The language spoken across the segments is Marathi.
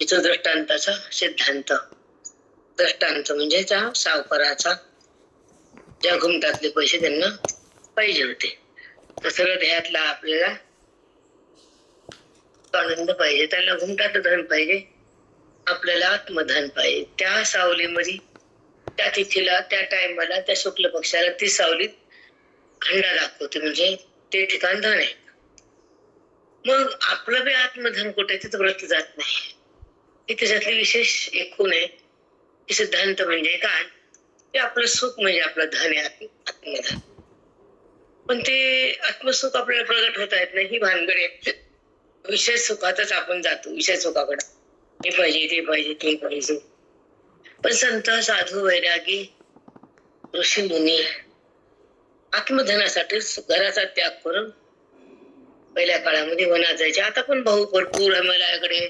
इथं दृष्टांताचा सिद्धांत. दृष्टांत म्हणजे त्या सावकाराचा ज्या घुमटातले पैसे त्यांना पाहिजे होते, तसं हृदयातला आपल्याला आनंद पाहिजे, त्याला घुमटात धन पाहिजे, आपल्याला आत्मधन पाहिजे. त्या सावलीमध्ये, त्या तिथीला, त्या टायमाला, त्या शुक्ल पक्षाला ती सावली खंडा दाखवते, म्हणजे ते ठिकाण धन आहे. मग आपलं बी आत्मधन कुठे, तिथं व्रत जात नाही. ही त्याच्यातली विशेष एक खूण आहे. सिद्धांत म्हणजे काय, ते आपलं सुख म्हणजे आपलं धन आहे, आत्मधन. पण ते आत्मसुख आपल्याला प्रगट होता येत नाही, ही भानगड आहे. विषय सुखातच आपण जातो, विषय सुखाकडे, हे पाहिजे, ते पाहिजे, ते पाहिजे. पण संत, साधू, वैरागी, ऋषी मुनी आत्मधनासाठी घराचा त्याग करून पहिल्या काळामध्ये वनात जायचे. आता पण भरपूर हिमालयाकडे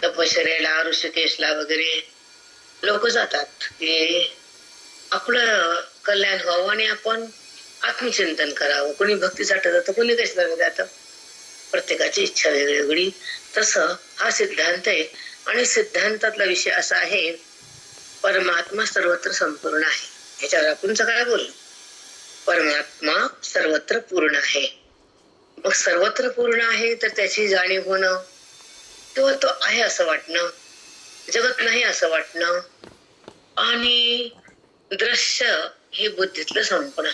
तपश्चर्याला, ऋषिकेशला वगैरे लोक जातात की आपलं कल्याण व्हावं आणि आपण आत्मचिंतन करावं. कोणी भक्तीसाठी जातं, कोणी कशाला जातं, प्रत्येकाची इच्छा वेगळी. तसं हा सिद्धांत आहे. आणि सिद्धांतातला विषय असा आहे, परमात्मा सर्वत्र संपूर्ण आहे. ह्याच्यावर आपण सगळं बोललो. परमात्मा सर्वत्र पूर्ण आहे. मग सर्वत्र पूर्ण आहे तर त्याची जाणीव होणं, किंवा तो आहे असं वाटणं, जगत नाही असं वाटणं, आणि दृश्य हे बुद्धीतलं संपणं.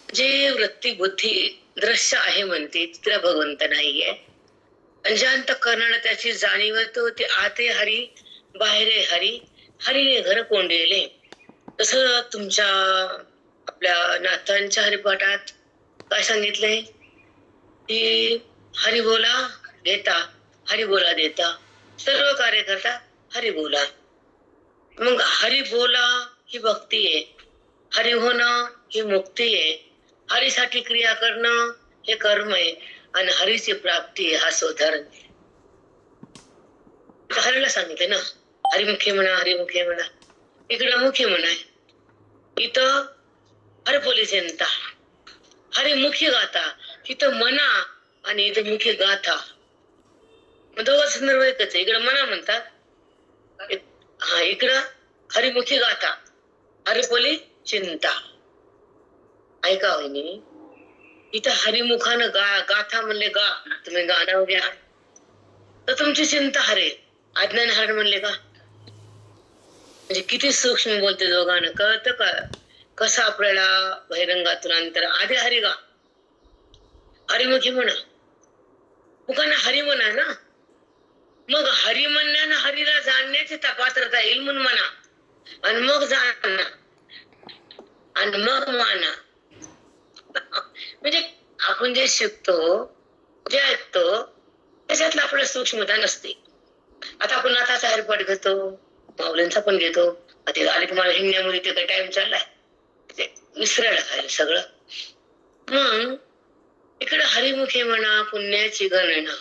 जे वृत्ती बुद्धी दृश्य आहे म्हणते, तिला भगवंत नाहीये. आणि ज्या अंतःकरणाला त्याची जाणीव होतो, ते आते हरी बाहेरे हरी, हरीने घर कोंडेले. तसं तुमच्या आपल्या नाथांच्या हरिपाठात काय सांगितलंय की हरी बोला घेता, हरी बोला देता, सर्व कार्य करता हरी बोला. मग हरी बोला ही भक्ती आहे, हरी होणं ही मुक्ती आहे, हरीसाठी क्रिया करणं हे कर्म आहे, आणि हरीची प्राप्ती हा स्वधर्म आहे. हरीला सांगितले ना, हरिमुखी म्हणा, हरिमुखी म्हणा. इकडं मुखी म्हणाय, इथं हरपोली चिंता, हरिमुखी गाथा. इथं मना आणि इथं मुखी गाथा. दोघं संदर्भ एकच आहे. इकडं मना म्हणतात, हा इकडं हरिमुखी गाथा, हरिपोली चिंता. ऐका वहिनी, इथं हरिमुखानं गाथा म्हणले गा, तुम्ही गाणं घ्या तर तुमची चिंता हरेल. अज्ञान हरण म्हणले का, म्हणजे किती सूक्ष्म बोलते दोघांना, कळतं का कसं आपल्याला बहिरंगातून अंतर. आधी हरी गा, हरिमुखी म्हणा, मुखांना हरी म्हणा ना. मग हरी म्हणण्यानं हरीला जाणण्याची पात्रता येईल म्हणून म्हणा, आणि मग जाणा, आणि मग माना. म्हणजे आपण जे शिकतो, जे ऐकतो, त्याच्यातलं आपलं सूक्ष्मता नसते. आता आपण नाथाचा हरिपाठ घेतो, माऊलींचा पण घेतो. ते आले तुम्हाला हिंगण्यामध्ये ते काही टाइम चाललाय, ते विसरायला खायला सगळं. मग इकडे हरिमुखे म्हणा, पुण्याची गणना.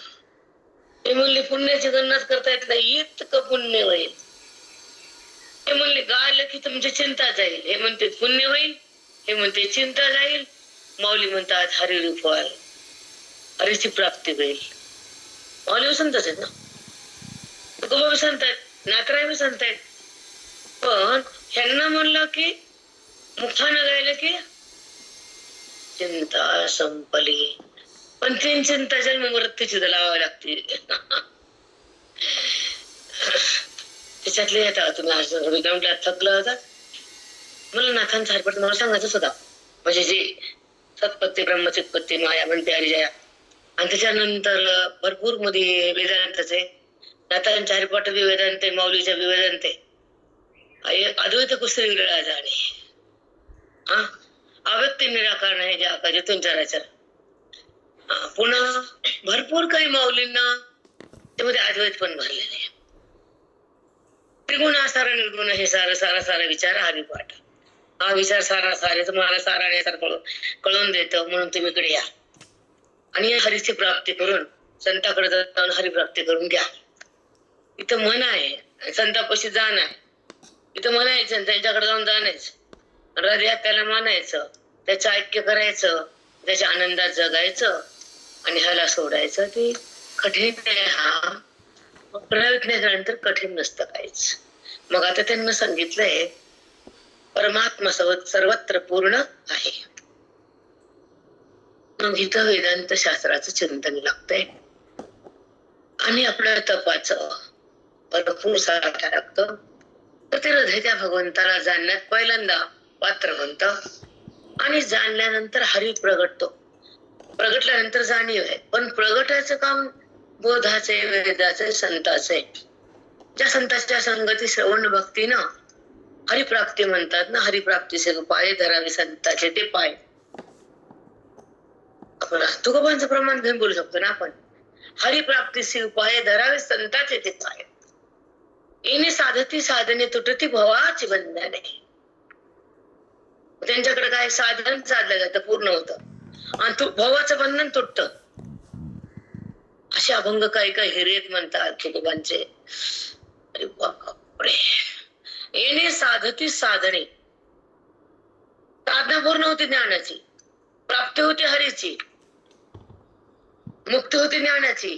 ते म्हणले पुण्याची गणनाच करता येत नाही, इतकं पुण्य होईल. हे म्हणले गायलं की तुमची चिंता जाईल, हे म्हणते पुण्य होईल, हे म्हणते चिंता जाईल. माऊली म्हणतात हरी रूप व्हाल, हरीची प्राप्ती होईल. माऊली संतच आहेत ना, तुकोबा सांगतायत, नाथराय बी सांगतायत. पण ह्यांना म्हणलं की मुखानं गायलं की चिंता संपली. पण तीन चिंता जन्म मृत्यूची लावावी लागते. त्याच्यातले आता तुम्ही आज थकला होता, मला नाथांचा हरिपाठ मला सांगायचंच होता. म्हणजे जे सत्पत्ती ब्रह्मचित्पत्ती माया म्हणते हरिजया, आणि त्याच्यानंतर भरपूर मध्ये वेदांतच आहे. नाथांच्या हरिपाठ बी वेदांत आहे, माऊलीच्या बी वेदांत आहे. अद्वैत कुस्ती वेगळा जाणे, हा अव्यक्त निराकार नाही जे आकाश चराचर. पुन्हा भरपूर काही माऊलींना त्यामध्ये अद्वैत पण भरलेले आहे. त्रिगुण सारा निर्गुण हे सारा सारा सारा विचार हरिपाठ. हा विचार सारा सारे तुम्हाला सारा कळून देतो, म्हणून तुम्ही इकडे या आणि हरीची प्राप्ती करून संताकडे जाऊन हरिप्राप्ती करून घ्या. इथं मन आहे, संतापाशी जाणं आहे. इथं म्हणायचं, त्यांच्याकडे जाऊन जाणायचं, हृदयात त्याला मानायचं, त्याचं ऐक्य करायचं, त्याच्या आनंदात जगायचं, आणि ह्याला सोडायचं. ते कठीण आहे, हा प्रयत्न केल्यानंतर कठीण नसतं काहीच. मग आता त्यांना सांगितलंय परमात्मा सर्वत्र पूर्ण आहे. मग इथं वेदांत शास्त्राचं चिंतन लागतंय आणि आपल्या तपाचं भरपूर साठा लागतं. तर ते हृदयाच्या भगवंताला जाणण्यात पहिल्यांदा पात्र बनतं आणि जाणल्यानंतर हरी प्रगटतो. प्रगटल्यानंतर जाणीव आहे, पण प्रगटायचं काम बोधाचे, वेदाचे, संताचे. ज्या संतांच्या संगती श्रवण भक्तीनं हरिप्राप्ती म्हणतात ना, हरिप्राप्तीचे पाय धरावे संताचे ते पाय. आपण तुकोबांचं प्रमाण घेऊन बोलू शकतो ना आपण. हरिप्राप्तीचे उपाय धरावे संताचे ते पाय. येणे साधती साधने तुटती भवाची बंधने. त्यांच्याकडे काय साधन साधलं जातं पूर्ण होतं आणि भवाचं बंधन तुटतं. असे अभंग काही काही हिरेत म्हणतात तुकोबांचे. अरे बापरे. येणे साधती साधने, साधना पूर्ण होती ज्ञानाची, प्राप्ती होती हरीची, मुक्ती होती ज्ञानाची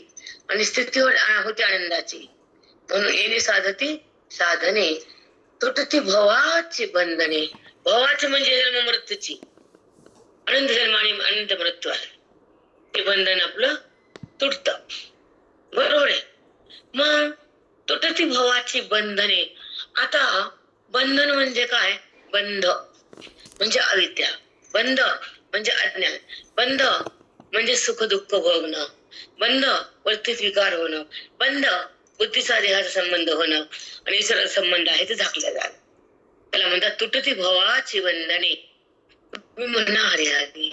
आणि स्थिती होती आनंदाची. म्हणून येणे साधती साधने तुटती भवाची बंधने. भवाची म्हणजे जन्म मृत्यूची, अनंत जन्म आणि अनंत मृत्यू आहे, ते बंधन आपलं तुटत. बरोबर आहे. मग तुटती भवाची बंधने. आता बंधन म्हणजे काय? बंध म्हणजे अविद्या, बंध म्हणजे अज्ञान, बंध म्हणजे सुख दुःख भोगणं, बंध वृत्तीत विकार होणं, बंध बुद्धीचा देहाचा संबंध होणं आणि ईश्वराचा संबंध आहे ते झाकलं जाणं. त्याला म्हणतात तुटती भवाची बंधने. तुम्ही म्हणा हरी हरी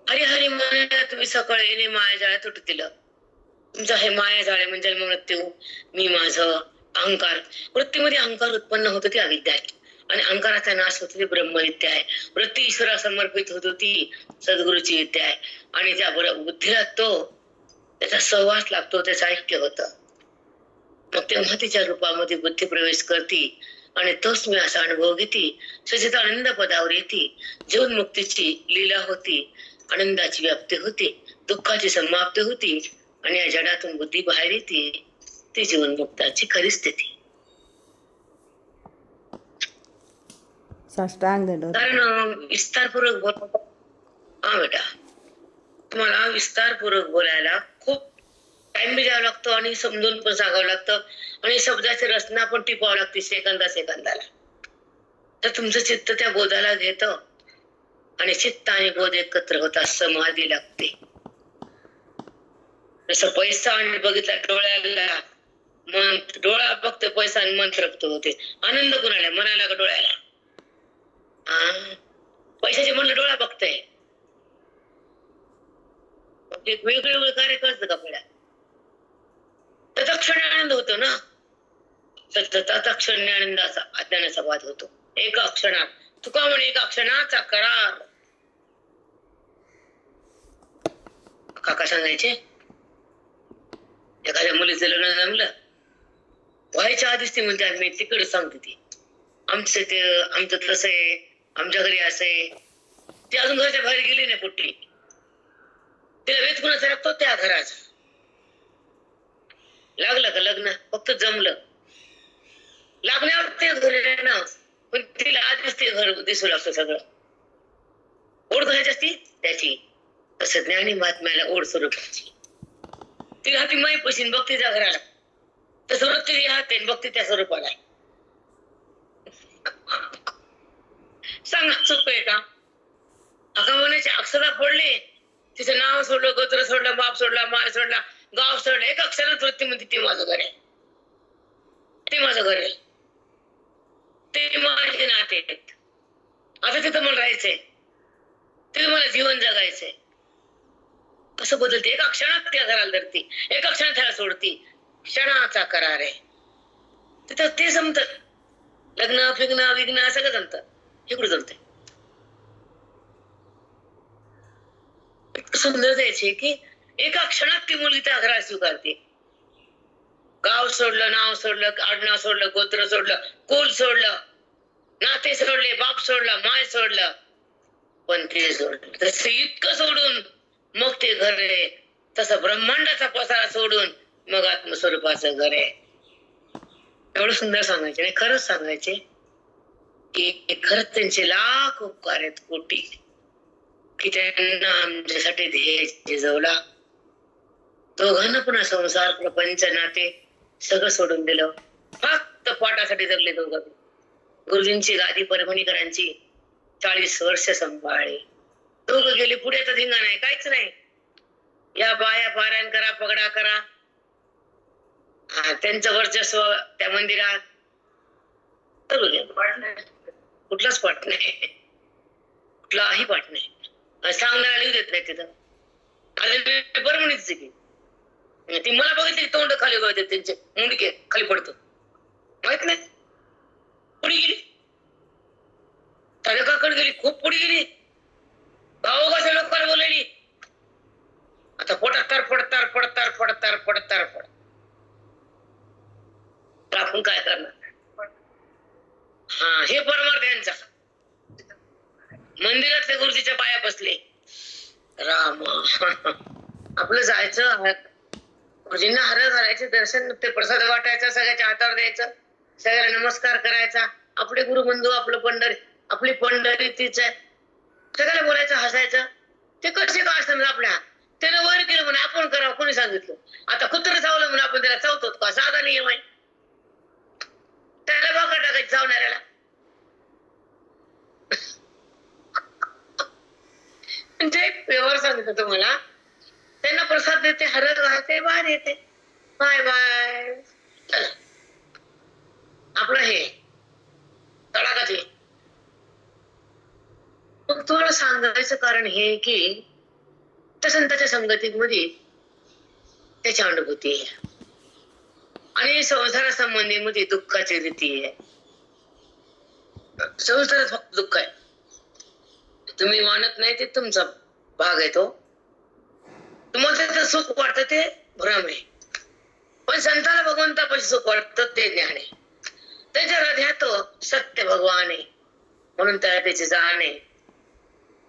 हरी हरी म्हणा. तुम्ही सकाळ येणे माया जाळ्या तुटतील. तुमचं हे माया जाळे म्हणजे जन्म मृत्यू, मी माझं, अहंकार. वृत्तीमध्ये अहंकार उत्पन्न होतो ती अविद्या आहे आणि अहंकाराचा नाश होतो ती ब्रह्मविद्या आहे. वृत्ती ईश्वरा समर्पित होतो ती सद्गुरूची विद्या आहे आणि त्या बुद्धीला तो त्याचा सहवास लागतो, त्याचं ऐक्य होतं. मग तेव्हा तिच्या रूपामध्ये बुद्धी प्रवेश करती आणि तोच मी असा अनुभव घेती. सचिदानंद पदावर येते, जीवन मुक्तीची लीला होती, आनंदाची व्याप्ती होती, दुःखाची समाप्ती होती आणि या जडातून बुद्धी बाहेर येते. ती जीवन मुक्ताची खरी स्थिती. कारण विस्तारपूर्वक बोल. हा बेटा, तुम्हाला विस्तारपूर्वक बोलायला खूप टाइम बी द्यावा लागतो आणि समजून पण सांगावं लागतं आणि शब्दाची रचना पण टिपावं लागते सेकंदाला. तर तुमचं चित्त त्या बोधाला घेतं आणि चित्त आणि बोध एकत्र होतात, समाधी लागते. जसं पैसा आणि बघितला डोळ्याला, मन डोळा बघतो पैसा आणि मन तृप्त होते. आनंद कुणाला? मनाला का डोळ्याला? पैशाचे म्हणलं डोळा बघतोय. वेगवेगळे कार्य करतं का आपल्याला? तत्क्षणी आनंद होतो ना. तत्क्षणी आनंदाचा अज्ञानाचा वाद होतो. एका क्षणात तुका म्हणे एका क्षणाचा करार. काका सांगायचे एखाद्या मुलीचं लग्न जमलं व्हायच्या आधीच ती म्हणते मी तिकडे सांगते ती आमचं तसं आहे, आमच्या घरी असं आहे. ती अजून घराच्या बाहेर गेली नाही कुठली, तिला वेद कुणाचा लागतो त्या घराचा. लागलं का लग्न? फक्त जमलं लागण्यावर ते घर ना, पण तिला आधीच ते घर दिसू लागतं सगळं. ओढ घ्यायची असती त्याची. तसं ज्ञानी महात्म्याला ओढ स्वरूपाची. ती हाती माई पशीन बघते त्या घराला, तसं वृत्ती हाते बघते त्या स्वरूपाला. सांगा चुक आहे का? अगमनाचे अक्षरा फोडले, तिचं नाव सोडलं, गोत्र सोडलं, बाप सोडला, माय सोडला, गाव सोडलं, एका अक्षरात वृत्ती म्हणते ते माझं घर आहे, ते माझं घर आहे, ते माझे नाते आहेत. आता तिथं मला राहायचंय, तिथं मला जीवन जगायचंय. कसं बदलते? एका क्षणात त्या घराला धरती, एका क्षणात त्याला सोडती. क्षणाचा करार आहे तिथं. ते जमत. लग्न फिग्न विघ्न सगळं जमत. इकडे जमतंय. सुंदर द्यायचे की एका क्षणात ती मुलगी त्या घराला स्वीकारते. गाव सोडलं, नाव सोडलं, आडनाव सोडलं, गोत्र सोडलं, कुल सोडलं, नाते सोडले, बाप सोडला, माय सोडलं, पण ते सोडलं. तसं इतकं सोडून मग ते घर आहे. तसं ब्रह्मांडाचा पसारा सोडून मग आत्मस्वरूपाचं घर आहे. एवढं सुंदर सांगायचे आणि खरंच सांगायचे की खरंच त्यांचे लाख उपकार आहेत, कोटी, की त्यांना आमच्यासाठी ध्येय झिजवला. दोघांना पुन्हा संसार, प्रपंच, नाते सगळं सोडून दिलं. फक्त पोटासाठी जगले दोघं. गुरुजींची गादी परभणीकरांची 40 वर्ष सांभाळली. दोघं गेले पुढे, तर धिंगा नाही, काहीच नाही. या बाया पारायण करा, पगडा करा, त्यांचं वर्चस्व त्या मंदिरात पाठ नाही, कुठलाच पाठ नाही, कुठलाही पाठ नाही. सांगणारा लिहू देत नाही तिथं. परभणीच की ती मला बघितली, तोंड खाली गळते त्यांचे, मुंडके खाली पडतो, माहित नाही. पुढे गेली, तालुकाकडे गेली, खूप पुढे गेली, गावोगावच्या लोकांना बोललेली. आता पोटात तर पडतार. आपण काय करणार? हे परमार्थ यांचा. मंदिरातल्या गुरुजीच्या पाया बसले. राम आपलं जायचं, गुरुजींना हार घालायचे, दर्शन, ते प्रसाद वाटायचा, सगळ्याच्या हातावर द्यायचं, सगळ्याला नमस्कार करायचा. आपले गुरुबंधू, आपलं पंढरी, आपली पंढरी तीच आहे. सगळ्याला बोलायचं, हसायचं. ते कसे का असतात आपल्या, त्यानं वर केलं म्हणून आपण करावं, कोणी सांगितलं? आता कुत्र चावलं म्हणून आपण त्याला चावतो का? साधा नियम आहे. त्याला बघा टाकायचं चावणाऱ्याला. म्हणजे व्यवहार सांगितलं तुम्हाला. त्यांना प्रसाद देते, हरत राहते, बाहेर येते, बाय बाय. आपलं हे तडाखाचे. मग तुम्हाला सांगायचं कारण हे की त्या संतांच्या संगतीमध्ये त्याची अनुभूती आहे आणि संसारासंबंधी मध्ये दुःखाची रीती आहे. संसारात फक्त दुःख आहे, तुम्ही मानत नाही ते तुमचा भाग आहे. तो तुम्हाला त्याचं सुख वाटतं ते भ्रम आहे, पण संताला भगवंतापाशी सुख वाटतं ते ज्ञान आहे. त्याच्या हृदयात सत्य भगवान आहे, म्हणून त्याची जाण आहे.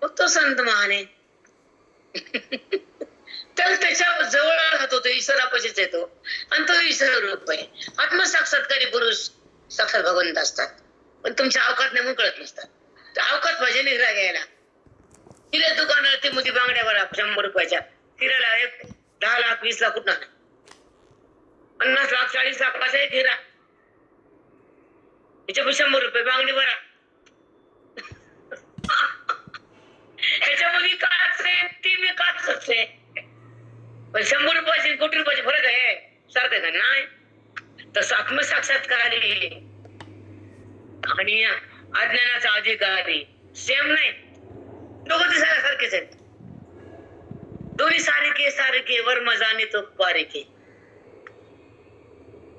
मग तो संत महान आहे. तर त्याच्या जवळ राहतो, तो ईश्वरापाशीच येतो आणि तो ईश्वर रूप आहे. आत्मसाक्षात्कारी पुरुष साक्षात भगवंत असतात, पण तुमच्या अवकात नाही म्हणून कळत नसतात. अवकात पाहिजे निघा घ्यायला. हिऱ्या दुकानात ती मोठी बांगड्या बरा 100 रुपयाच्या हिऱ्याला 10 लाख 20 लाख कुठं, 50 लाख 40 लाखाचा एक हिरा, हिच्यापाशी 100 रुपये बांगडी बरा. ह्याच्यामध्ये काच आहे, ती मी काच आहे, पण 100 रुपयाची कोटी रुपयाची फरक आहे, सारखं का नाही? तसं आत्मसाक्षात्कारी आणि अज्ञानाचा अधिकारी सेम नाही, दोघं दिसायला सारखेच आहेत. दोन्ही सारखे वर्म जाणे तो बारीके.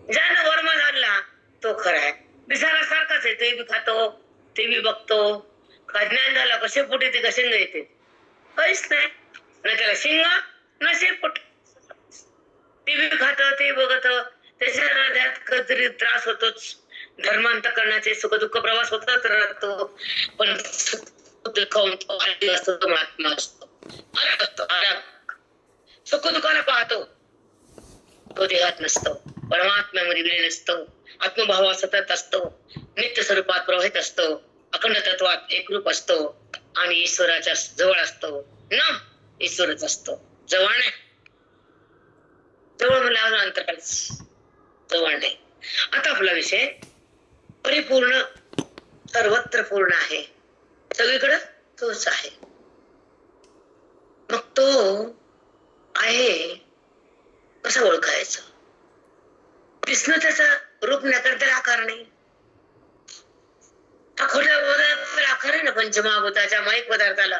ज्यानं वर्म जाणला तो खरा आहे. दिसायला सारखाच आहे, ते बी खातो, ते बी बघतो. ज्ञान झालं कसे पुटे ते कसे येते, काहीच नाही. ना त्याला शिंग ना शेपूट. ते बी खात, ते बघत, त्याच्या हृदयात कधीतरी त्रास होतोच. धर्मांतकरणाचे सुख दुःख प्रवास होतच राहतो, पण महात्मा असतो, सुख दुःखाला पाहतो, तो देहात नसतो, परमात्म्यामध्ये विलीन असतो, आत्मभावात सतत असतो, नित्य स्वरूपात प्रवाहित असतो, अखंड तत्वात एकरूप असतो आणि ईश्वराच्या जवळ असतो ना. ईश्वरच असतो, जवळ नाही. जवळ म्हणलं अजून अंतराळच, जवळ नाही. आता आपला विषय परिपूर्ण, सर्वत्र पूर्ण आहे, सगळीकडे तोच आहे. मग तो आहे कसं ओळखायचं? दिसणं त्याचं रूप नकर तर आकार नाही. हा खोट्या पदार्थाला आकार आहे ना. पंचमहाभूताच्या माईक पदार्थाला,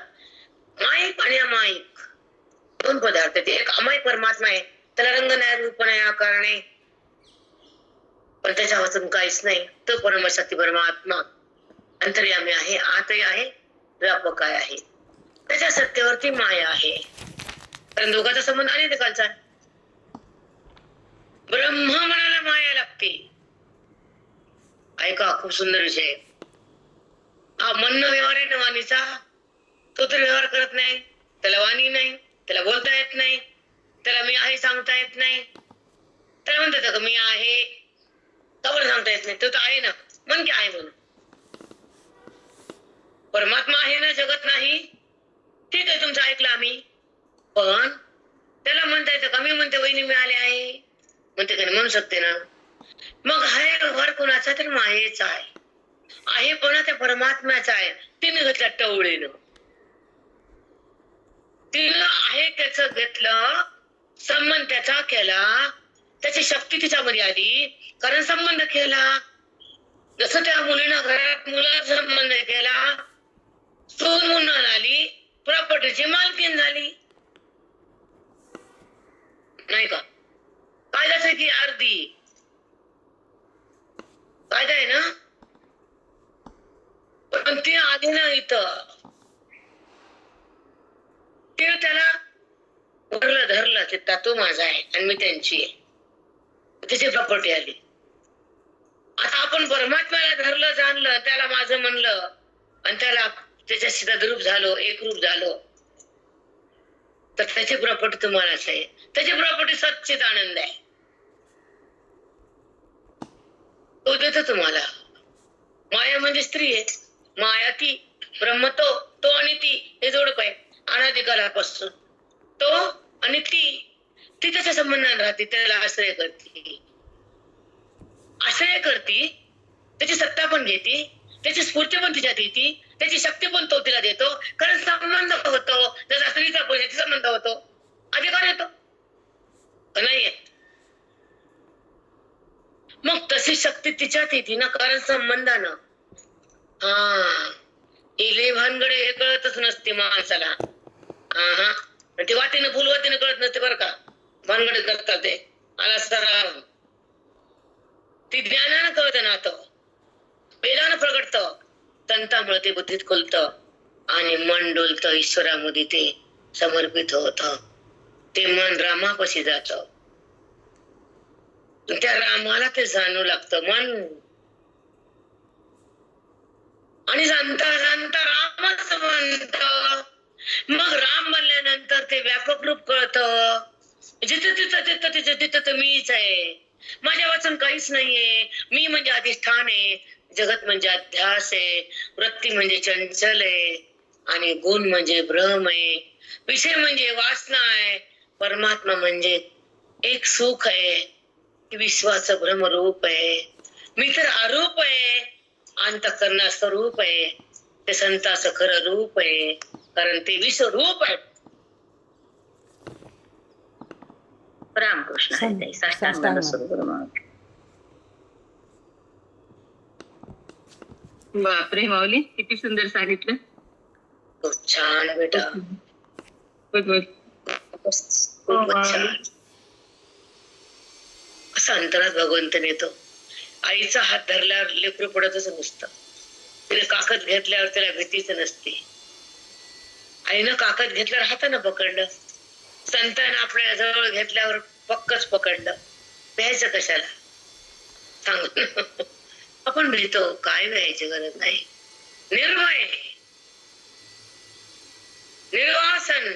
माईक आणि अमाईक दोन पदार्थ. ते एक अमाईक परमात्मा आहे, त्याला रंग नाही, रूप नाही, आकार नाही, पण त्याच्या वाचून काहीच नाही. तो परमशक्ती परमात्मा अंतर्यामी आहे, आतही आहे, व्यापक आहे. त्याच्या सत्तेवरती माया आहे, कारण दोघांचा संबंध आणि कालचा. ब्रह्म मनाला माया लागते. ऐका, खूप सुंदर विषय. हा म्हणणं व्यवहार आहे ना वाणीचा, तो तर व्यवहार करत नाही, त्याला वाणी नाही, त्याला बोलता येत नाही, त्याला मी आहे सांगता येत नाही. त्याला म्हणता येतं का मी आहे? कवर सांगता येत नाही. तो तर आहे ना, म्हण की आहे म्हणून. परमात्मा आहे ना, जगत नाही. ठीक आहे, तुमचं ऐकलं आम्ही. पण त्याला म्हणता येतं का मी म्हणते वहिनी मिळाले आहे म्हणते का? म्हणू शकते ना. मग हा घर कोणाचा? तर मायेचा आहे पण त्या परमात्म्याचा आहे. तिने घेतला टवळीनं, तिनं आहे त्याचं घेतलं, संबंध त्याचा केला, त्याची शक्ती तिच्यामध्ये आली, कारण संबंध केला. जसं त्या मुलीनं घरात मुलाचा संबंध केला, सून म्हणून आली, प्रॉपर्टीची मालकीन झाली, नाही का? कायदाच आहे की अर्धी कायदा आहे ना. पण ती आली ना इथं, तिने त्याला धरलं चित्ता तू माझा आहे आणि मी त्यांची आहे, तिची प्रॉपर्टी आली. आता आपण परमात्म्याला धरलं, जाणलं, त्याला माझं म्हणलं आणि त्याला त्याच्याशी तद्रूप झालो, एकरूप झालो, तर त्याची प्रॉपर्टी तुम्हालाच आहे. त्याची प्रॉपर्टी सच्चित आनंद आहे, तो देतो तुम्हाला. माया म्हणजे स्त्री आहे, माया ती, ब्रह्म तो आणि ती हे जोडप आहे अनादिकालापासून. तो आणि ती त्याच्या संबंधात राहते, त्याला आश्रय करती, त्याची सत्ता पण घेते, त्याची स्फूर्ती पण तिच्यात येते, त्याची शक्ती पण तो तिला देतो, कारण संबंध होतो. जसा स्त्रीचा पुरुषाचा संबंध होतो, अधिकार येतो नाहीये. मग तशी शक्ती तिच्यात येते ना, कारण संबंधानं. इले भानगडे हे कळतच नसते माणसाला. ते वाटेनं फुलवातीनं कळत नसते बरं का. भानगडे करतात ते आला सराव, ती ज्ञानानं कळत ना, तो वेदानं प्रगटत, तंतामुळे ते बुद्धीत खुलत आणि मन डोलत, ईश्वरामध्ये ते समर्पित होत. ते मन रामापाशी जात, त्या रामाला ते जाणू लागतं मन. आणि जाणता जाणता रामच म्हणत. मग राम म्हणल्यानंतर ते व्यापक रूप कळत. तिथं मीच आहे, माझ्या वाचन काहीच नाहीये. मी म्हणजे अधिष्ठान आहे, जगत म्हणजे अध्यास आहे, वृत्ती म्हणजे चंचल आहे, आणि गुण म्हणजे भ्रम आहे, विषय म्हणजे वासना आहे, परमात्मा म्हणजे एक सुख आहे, विश्वाचं भ्रमरूप आहे. मी तर अरूप आहे, अंतःकरणा स्वरूप आहे, ते संताचं खरं रूप आहे, कारण ते विश्वरूप आहे. रामकृष्ण हरी. साष्टांग बापरे माऊली, किती सुंदर सांगितलं. खूप छान बेटा, खूपच छान. असं अंतरात भगवंत नेतो. आईचा हात धरल्यावर लेकरू पडतच नसतं, तिने काकद घेतल्यावर त्याला भीतीच नसते. आईनं काकद घेतल्यावर हातानं पकडलं, संतान आपल्या जवळ घेतल्यावर पक्कच पकडलं, भ्यायचं कशाला सांग. आपण भीतो, काय भ्यायची गरज नाही. निर्भय निर्वासन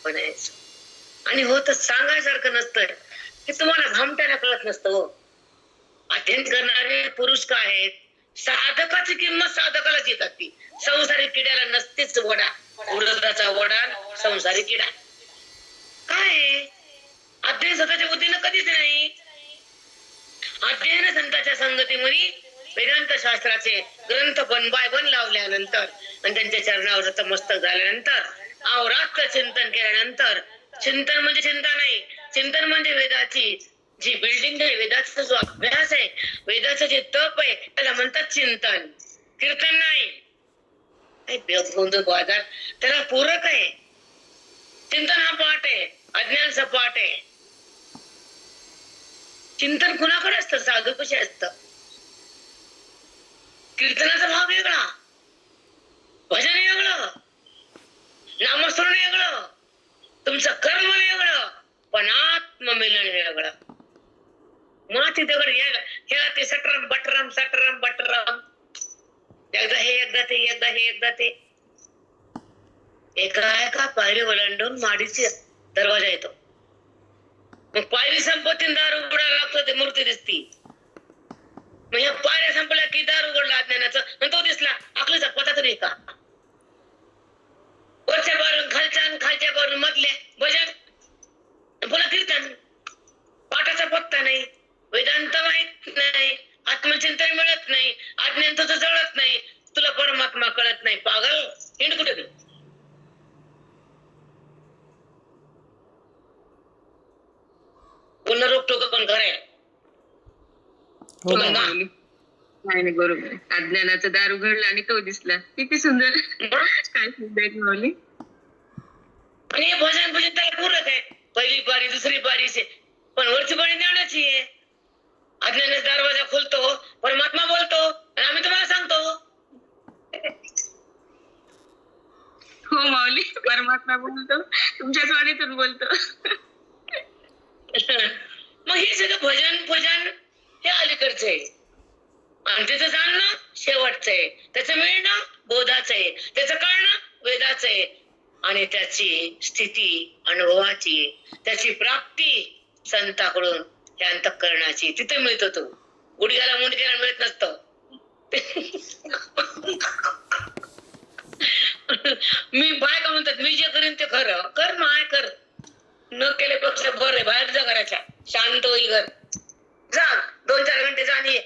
बनायचं. आणि होतच, सांगायसारखं नसतं की तुम्हाला भामट्याला कळत नसतं. हो, अध्ययन करणारे पुरुष काय आहेत, साधकाची किंमत साधकालाच येतात. ती संसारिक किड्याला नसतेच वडा, उडदाचा वडा संसारिक किडा. काय अध्ययन स्वतःच्या बुद्धीनं कधीच नाही. अध्ययन संतांच्या संगतीमध्ये वेदांत शास्त्राचे ग्रंथ बन लावल्यानंतर आणि त्यांच्या चरणावर नतमस्तक झाल्यानंतर, अहोरात्र चिंतन केल्यानंतर, चिंतन म्हणजे चिंता नाही, चिंतन म्हणजे वेदाची जी बिल्डिंग आहे, वेदाचा जो अभ्यास आहे, वेदाचं जे तप आहे, त्याला म्हणतात चिंतन, कीर्तन नाही. बाजार त्याला पूरक आहे. चिंतन हा पाठ आहे, अज्ञानचा पाठ आहे. चिंतन कुणाकडे असतं, साधू कसे असतं. कीर्तनाचा भाव वेगळा, भजन वेगळं, नामस्मरण वेगळं, तुमचं कर्म वेगळं, पण आत्ममिलन वेगळं. माती दगड ह्याला ते सटरम बटरम सटरम बटरम, एकदा हे एकदा ते, एकदा हे एकदा ते, एका पायरी ओलांडून माडीचे दरवाजा येतो. मग पायरी संपत्ती दार उघडायला लागतं ते मूर्ती दिसती. मग ह्या पायऱ्या संपल्या की दार उघडला अज्ञानाचं आणि तो दिसला. अकलीचा पता तरी का? वरच्या बारून खालच्या आणि खालच्या बारून मधले भजन, पुन्हा कीर्तन. पाठाचा पत्ता नाही, वेदांत माहित नाही, आत्मचिंतन मिळत नाही, अज्ञान तुझं जळत नाही, तुला परमात्मा कळत नाही. पागल हिंड कुठे तू? पुन्हा रोखतो का पण खरंय? हो माऊली. नाही नाही, बरोबर आहे. अज्ञानाचं दार उघडलं आणि तो दिसला. किती सुंदर. काय सुंदर माऊली. आणि हे भजन भजन त्याला पूरक आहे. पहिली पारी दुसरी पारीचे, पण वरची पारी ज्ञानाची आहे. अज्ञानाचा दरवाजा खोलतो, परमात्मा बोलतो आणि आम्ही तुम्हाला सांगतो. हो माऊली, परमात्मा बोलतो, तुमच्याच वाणीतून बोलतो. मग हे सगळं भजन भजन हे अलीकडचं आहे. आणि त्याचं जाणणं शेवटचं आहे, त्याचं मिळणं बोधाचं आहे, त्याचं कळणं वेदाचं आहे, आणि त्याची स्थिती अनुभवाची, त्याची प्राप्ती संताकडून त्या अंतःकरणाची, तिथे मिळतो. तो गुडघ्याला मुंडक्याला मिळत नसतं. मी बायका म्हणतात मी जे करीन ते खरं कर, माय कर, न केल्यापेक्षा बरं आहे. बाहेर जा घराच्या, शांत होईल घर. जा 2-4 घंटे जा आणि ये,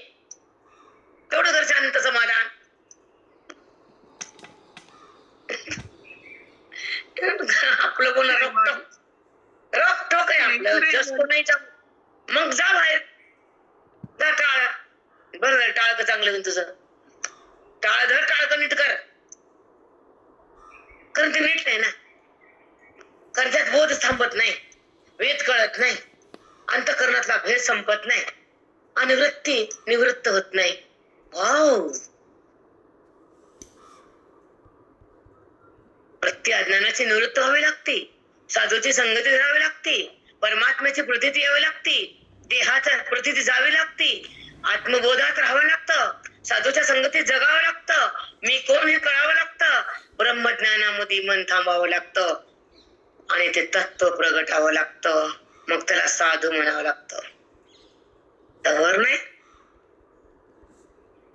तेवढं घर शांत समाधान. आपलं कोण रोखतो काय? आपलं जस्ट नाही जा. मग जा बाहेर, जा टाळ. बरं झालं टाळ का चांगलं होईल तुझं. टाळ धर, टाळ का नीट कर, कारण ते नीट नाही ना. कारण त्यात बोध थांबत नाही, वेद कळत नाही, अंतःकरणातला भेद संपत नाही, आणि वृत्ती निवृत्त होत नाही. वाव, वृत्ती अज्ञानाची निवृत्त व्हावी लागते, साधूची संगती धरावी लागते, परमात्म्याची प्रतीती यावी लागते, देहाच्या प्रतीती जावी लागते, आत्मबोधात राहावं लागतं, साधूच्या संगतीत जगावं लागतं, मी कोण हे कळावं लागतं, ब्रह्मज्ञानामध्ये मन थांबावं लागतं, आणि ते तत्व प्रगटावं लागतं. मग त्याला साधू म्हणावं लागतं. तवर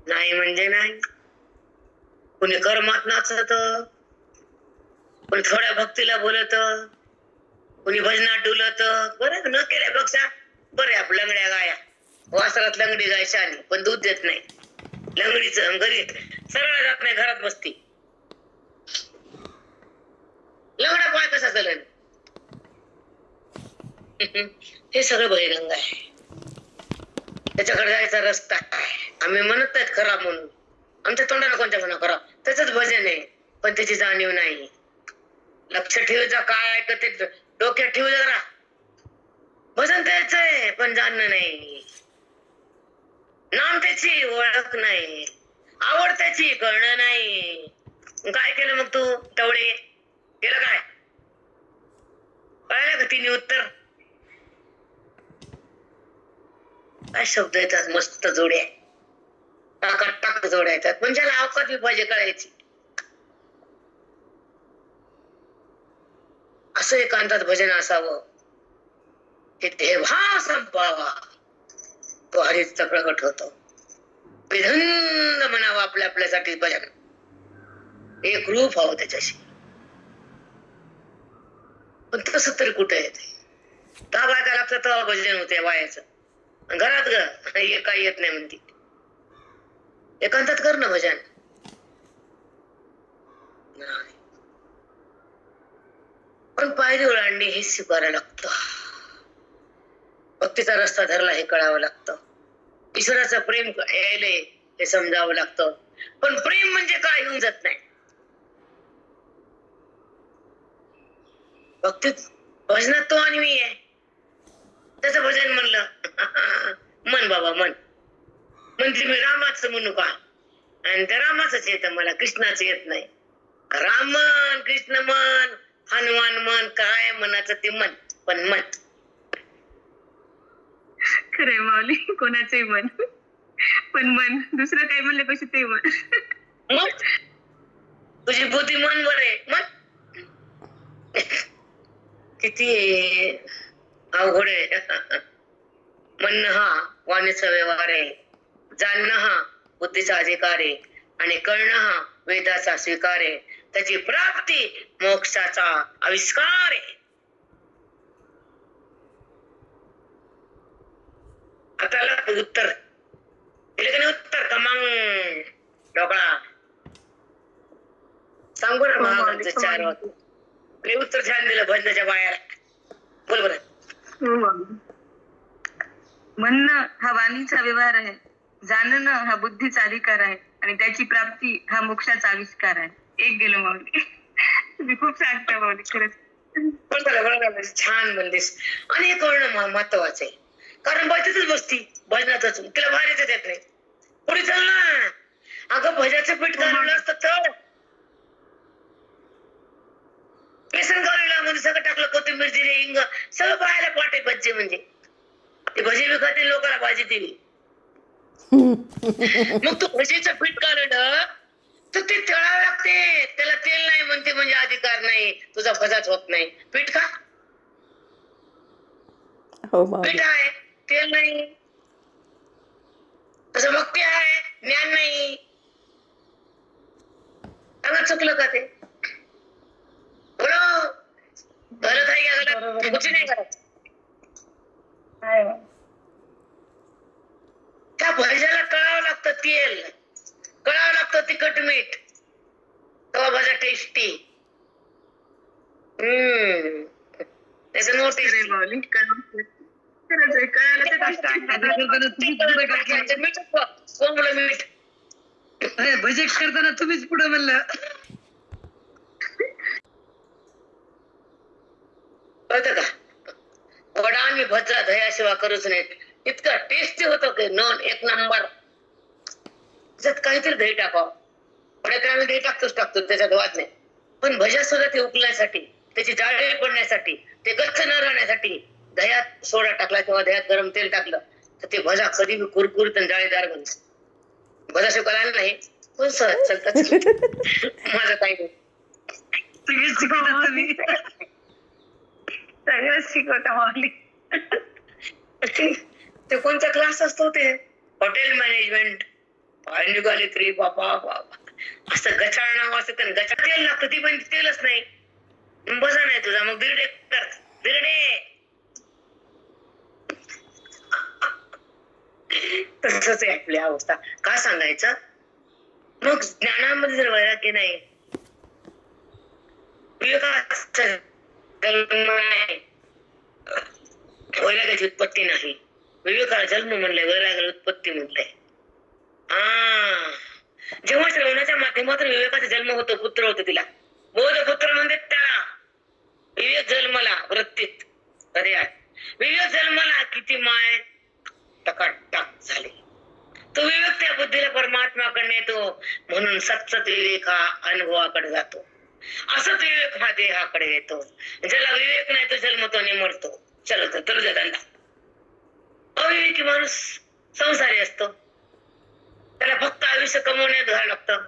नाही म्हणजे नाही. कुणी कर्मात नाचत, कुणी थोड्या भक्तीला बोलत, कुणी भजनात डुलत. बरं न केल्यापेक्षा बरे. आपल्या लंगड्या गाया, वासरात लंगडी गाय शानी, पण दूध देत नाही. लंगडीच घरी सरळ जात नाही, घरात बसती. लंगडा पाय कसा चलन? हे सगळं बहिरंग आहे. त्याच्याकडे जायचा रस्ता आहे. आम्ही म्हणत नाहीत खरा म्हणून, आमच्या तोंडाला कोणत्या म्हणा करा, त्याच भजन आहे, पण त्याची जाणीव नाही. लक्ष ठेवायचा काय ऐकते, डोक्यात ठेवू जरा. भजन त्याच आहे, पण जाणणं नाही. नाम त्याची ओळख नाही, आवड त्याची कळणं नाही. काय केलं मग तू तेवढे केलं काय? कळलं का तिने उत्तर? काय शब्द येतात मस्त, जोड्या टाकात टाक जोड्या येतात, म्हणजे अवकात विभाज्य करायची. असं एकांतात भजन असावं की तेव्हा संपावा तो हरीचा प्रकट होतो. विधन्न म्हणावं आपल्यासाठी भजन, एक रूप हवं त्याच्याशी. पण तसं तरी कुठे येते? दहा बायका लागतं तेव्हा भजन होते वायाचं. घरात ग काही येत नाही म्हणते. एकांतात कर ना भजन. पण पायरी ओलांडणी हे स्वीकारावं लागतं. भक्तीचा रस्ता धरला हे कळावं लागतं. ईश्वराचं प्रेम यायले हे समजावं लागतं. पण प्रेम म्हणजे काय येऊन जात नाही. भक्तीत भजनात तो आणि मी आहे. त्याचं भजन म्हणलं मन बाबा मन म्हणजे मी रामाचं म्हणू का? आणि त्या रामाचंच येतं मला, कृष्णाचं येत नाही. राम मन, कृष्ण मन, हनुमान मन, काय मनाचं ते मन, पण मन. खरंय माऊली, कोणाचंही मन, पण मन दुसरं काही म्हणल्यापेक्षा ते मन. मग तुझी बुद्धी मन वर आहे. मन किती अवघड आहे. म्हणणं हा वाणीचा व्यवहार आहे, जाणणं हा बुद्धीचा अधिकार आहे आणि कळणं हा वेदाचा स्वीकार आहे. त्याची प्राप्ती मोक्षाचा आविष्कार आहे. आता आलं उत्तर दिलं का नाही उत्तर का मग ढोकळा सांगू ना महाराजांचं चार वाक्य उत्तर छान दिलं भजनाच्या बाहेर. बोल बरं. म्हणणं हा वाणीचा व्यवहार आहे, जाणणं हा बुद्धीचा अधिकार आहे आणि त्याची प्राप्ती हा मोक्षाचा आविष्कार आहे. एक गेलो माऊली. तुम्ही खूप सांगता माऊली खरंच. बरोबर छान म्हणलीस. आणि हे कळणं महत्वाचं आहे, कारण बायतीच बसती भजनातच तिला बाहेरच येत नाही. पुढे चल ना. अगं भजाचं पीठ घालवलं असतं तर बेसन घालवलं म्हणजे सगळं टाकलं, कोथिंबीर जिरे हिंग सगळं पाहायला पाटे भज्जे म्हणजे ते भजी विकतील लोकांना भाजी दिली. मग तू भजीचं पीठ काढलं तर ते तळावं लागते, त्याला तेल नाही म्हणते म्हणजे अधिकार नाही, तुझा भजाच होत नाही. पीठ का पीठ आहे, तेल नाही. तसं भक्ती आहे, ज्ञान नाही. त्याला चुकलं का ते? बोलो गलत आहे का गलत? कुठे नाही करत. त्या भज्याला तळावं लागतं तेल, कळावं लागतं तिखट मीठ, तेव्हा भजा टेस्टी. त्याचं नो टेस्टी. मीठ भजे करताना तुम्हीच पुढे म्हणलं. कळतं का? वडा आणि भजा दह्याशिवाय करूच नाही. इतकं टेस्टी होतं की नॉन एक नंबर. त्याच्यात काहीतरी दही टाकावं. वड्यात आम्ही दही टाकतो त्याच्यात वाद नाही, पण भज्या सुद्धा ते उकळण्यासाठी, त्याची जाळी पडण्यासाठी, ते गच्च न राहण्यासाठी दह्यात सोडा टाकला किंवा दह्यात गरम तेल टाकलं तर ते भजा कधी बी कुरकुरीत आणि जाळीदार बनत. भजा शिकायला आलं नाही पण सहज चालतात. माझं काही नाही. सगळं शिकवता माऊली. ते कोणता क्लास असतो ते हॉटेल मॅनेजमेंट निघाले तरी बाबा बाबा असं गचाळ नाव असतं. गचाळ तेल लागतं, ती पण तेलच नाही. बसा नाही तुझा मग बिरडे कर बिरडे. तसंच आहे आपली अवस्था. का सांगायचं मग ज्ञानामध्ये जर वैराग्य नाही, विवेकाचा जन्म नाही, वैराग्याची उत्पत्ती नाही. विवेकाला जन्म म्हणलंय, वैराग्याला उत्पत्ती म्हणलंय. जेव्हा श्रवणाच्या माध्यमातून विवेकाचा जन्म होतो, पुत्र होतो तिला बोधपुत्र म्हणजे त्याला विवेक जन्मला वृत्तीत हृदयात. विवेक जन्मला किती माय टकाटक झाले. तो विवेक त्या बुद्धीला परमात्माकडे येतो, म्हणून सतसत विवेक हा अनुभवाकडे जातो. असंच विवेक हा देहाकडे येतो. ज्याला विवेक नाही तो जन्मतो आणि मरतो. चलो तर तुझा धंदा. अविवेकी माणूस संसारी असतो, त्याला फक्त आयुष्य कमवण्यात घालावं लागतं.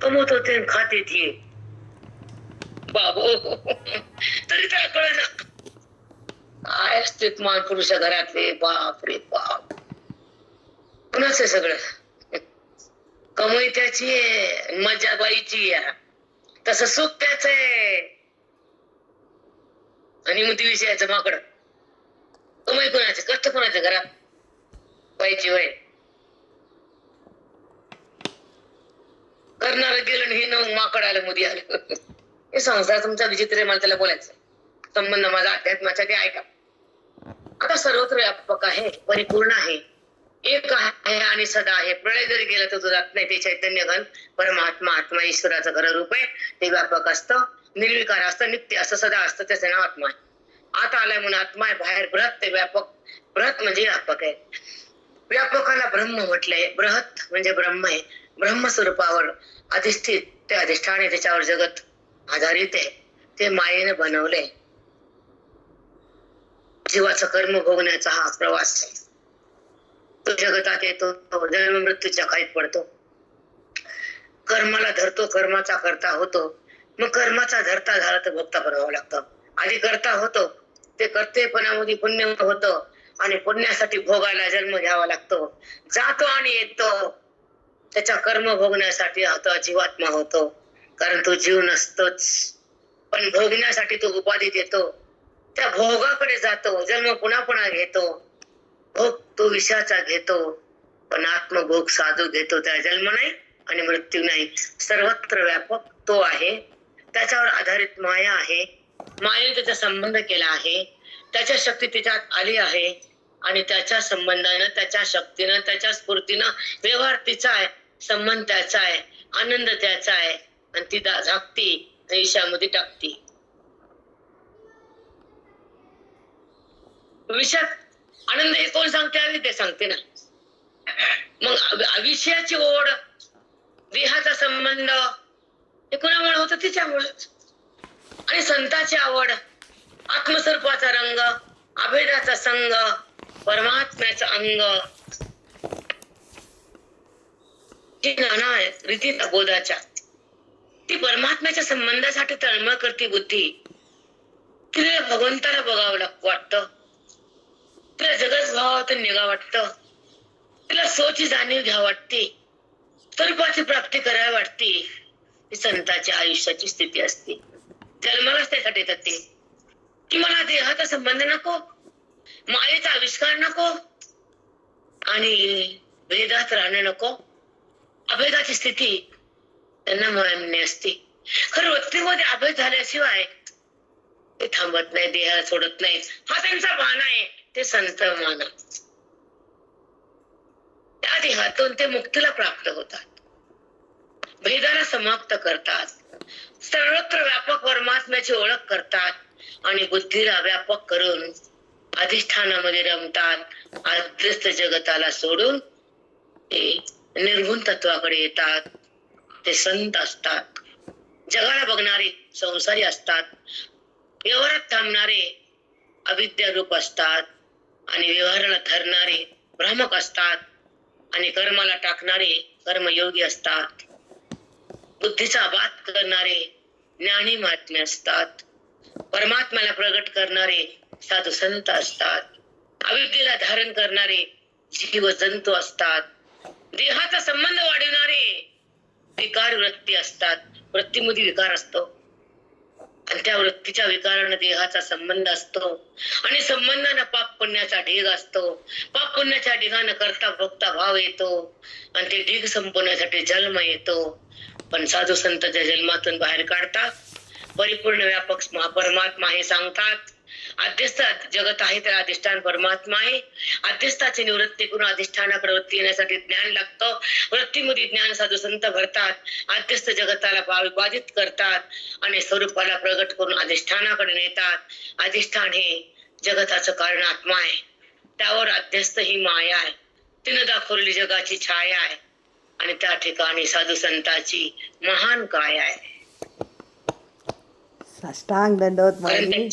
कमवतो ते खाते ती बाबो तरी त्याला कळलं काय असते मान पुरुष घरातले. बाप रे बाप, कुणाच आहे सगळं? कमाई त्याची आहे, मजा बाईची आहे, तसं सुख त्याच आहे. आणि मग ती विषयाचं माकड. कमाई कोणाचे, कष्ट कोणाचे? घरात बाईची वय करणार गेलं हे न माकड आलं मध्ये आलं. हे संसार तुमचा विचित्र आहे, मला त्याला बोलायचं. संबंध माझा अध्यात्माचा ते ऐका. आता सर्वत्र व्यापक आहे, परिपूर्ण आहे, एक आहे आणि सदा आहे. प्रलय जरी गेला तर तो जात नाही. ते चैतन्य घन परमात्मा आत्मा ईश्वराचं खरं रूप आहे. ते व्यापक असतं, निर्विकार असतं, नित्य असतं, सदा असतं. त्याचं नाव आत्मा आहे. आता आलाय म्हणून आत्मा आहे, बाहेर बृहत ते व्यापक. बृहत म्हणजे व्यापक आहे. व्यापकाला ब्रह्म म्हटलंय. बृहत म्हणजे ब्रह्म आहे. ब्रह्मस्वरूपावर अधिष्ठित ते अधिष्ठान आहे, त्याच्यावर जगत आधारित आहे. ते मायेने बनवलंय. जीवाचं कर्म भोगण्याचा हा प्रवास आहे. तो जगतात येतो, जन्म मृत्यूच्या खाईत पडतो, कर्माला धरतो, कर्माचा करता होतो. मग कर्माचा धरता झाला तर भोगता बनावं लागतं. आधी करता होतो, ते कर्तेपणामध्ये पुण्य होतं आणि पुण्यासाठी भोगायला जन्म घ्यावा लागतो. जातो आणि येतो, त्याच्या कर्म भोगण्यासाठी तो जीवात्मा होतो. कारण तो जीव नसतोच, पण भोगण्यासाठी तो उपाधीत येतो. त्या भोगाकडे जातो, जन्म पुन्हा पुन्हा घेतो. भोग तो विषयाचा घेतो, पण आत्मभोग साधू घेतो. त्या जन्म नाही आणि मृत्यू नाही. सर्वत्र व्यापक तो आहे. त्याच्यावर आधारित माया आहे. मायेने त्याचा संबंध केला आहे. त्याच्या शक्ती त्याच्यात आली आहे आणि त्याच्या संबंधानं, त्याच्या शक्तीनं, त्याच्या स्फूर्तीनं व्यवहार तिचा आहे, संबंध त्याचा आहे, आनंद त्याचा आहे आणि ती झाकती ईशामध्ये टाकती. विषयात आनंद हे कोण सांगते? आम्ही ते सांगते ना. मग विषयाची ओढ, देहाचा संबंध हे कुणामुळे होतं? तिच्यामुळे. आणि संताची आवड, आत्मस्वरूपाचा रंग, अभेदाचा संग, परमात्म्याचं अंग, नाना रीतीचा बोधाच्या, ती परमात्म्याच्या संबंधासाठी तळमळ करते बुद्धी. तिला भगवंताला बघावं वाटतं, तिला जगत भावातून निघा वाटतं, तिला स्वची जाणीव घ्या वाटते, स्वरूपाची प्राप्ती करायला वाटते. ही संताची आयुष्याची स्थिती असते. जन्मालाच त्यासाठी येतात ते, की मला देहाचा संबंध नको, मायेचा आविष्कार नको आणि भेदात राहणं नको. अभेदाची स्थिती त्यांना मान्य असते. खरं वृत्तीमध्ये अभेद झाल्याशिवाय ते थांबत नाही, देहाला सोडत नाही. हा त्यांचा मान आहे, ते संत मान. त्या देहातून ते मुक्तीला प्राप्त होतात, भेदाला समाप्त करतात, सर्वत्र व्यापक परमात्म्याची ओळख करतात आणि बुद्धीला व्यापक करून अधिष्ठानामध्ये रमतात. अध्यस्त जगताला सोडून ते निर्गुण तत्वाकडे येतात. ते संत असतात. जगाला बघणारे संसारी असतात, व्यवहारात थांबणारे अविद्या रूप असतात आणि व्यवहाराला धरणारे भ्रामक असतात आणि कर्माला टाकणारे कर्मयोगी असतात. बुद्धीचा बात करणारे ज्ञानी महात्मे असतात. परमात्म्याला प्रगट करणारे साधू संत असतात. अविद्येला धारण करणारे जीव जंतू असतात. देहाचा संबंध वाढवणारे विकार वृत्ती असतात. वृत्तीमध्ये विकार असतो आणि त्या वृत्तीच्या विकाराने देहाचा संबंध असतो आणि संबंधाने पाप पुण्याचा ढीग असतो. पाप पुण्याच्या ढिगाने करता भोगता भाव येतो आणि ते ढीग संपवण्यासाठी जन्म येतो. पण साधू संतांच्या जन्मातून बाहेर काढतात. परिपूर्ण व्यापक परमात्मा हे सांगतात. अध्यस्थ जगत आहे तर अधिष्ठान परमात्मा आहे. अध्यस्थाची निवृत्ती करून अधिष्ठानाकडे वृत्ती येण्यासाठी ज्ञान लागतं. वृत्तीमध्ये ज्ञान साधू संत भरतात. अध्यस्थ जगताला विभाजित करतात आणि स्वरूपाला प्रगट करून अधिष्ठानाकडे नेतात. अधिष्ठान हे जगताचं कारण आत्मा आहे. त्यावर अध्यस्थ ही माया आहे. तिनं दाखवलेली जगाची छाया आहे आणि त्या ठिकाणी साधू संताची महान काय आहे. साष्टांग दंडवत माऊली.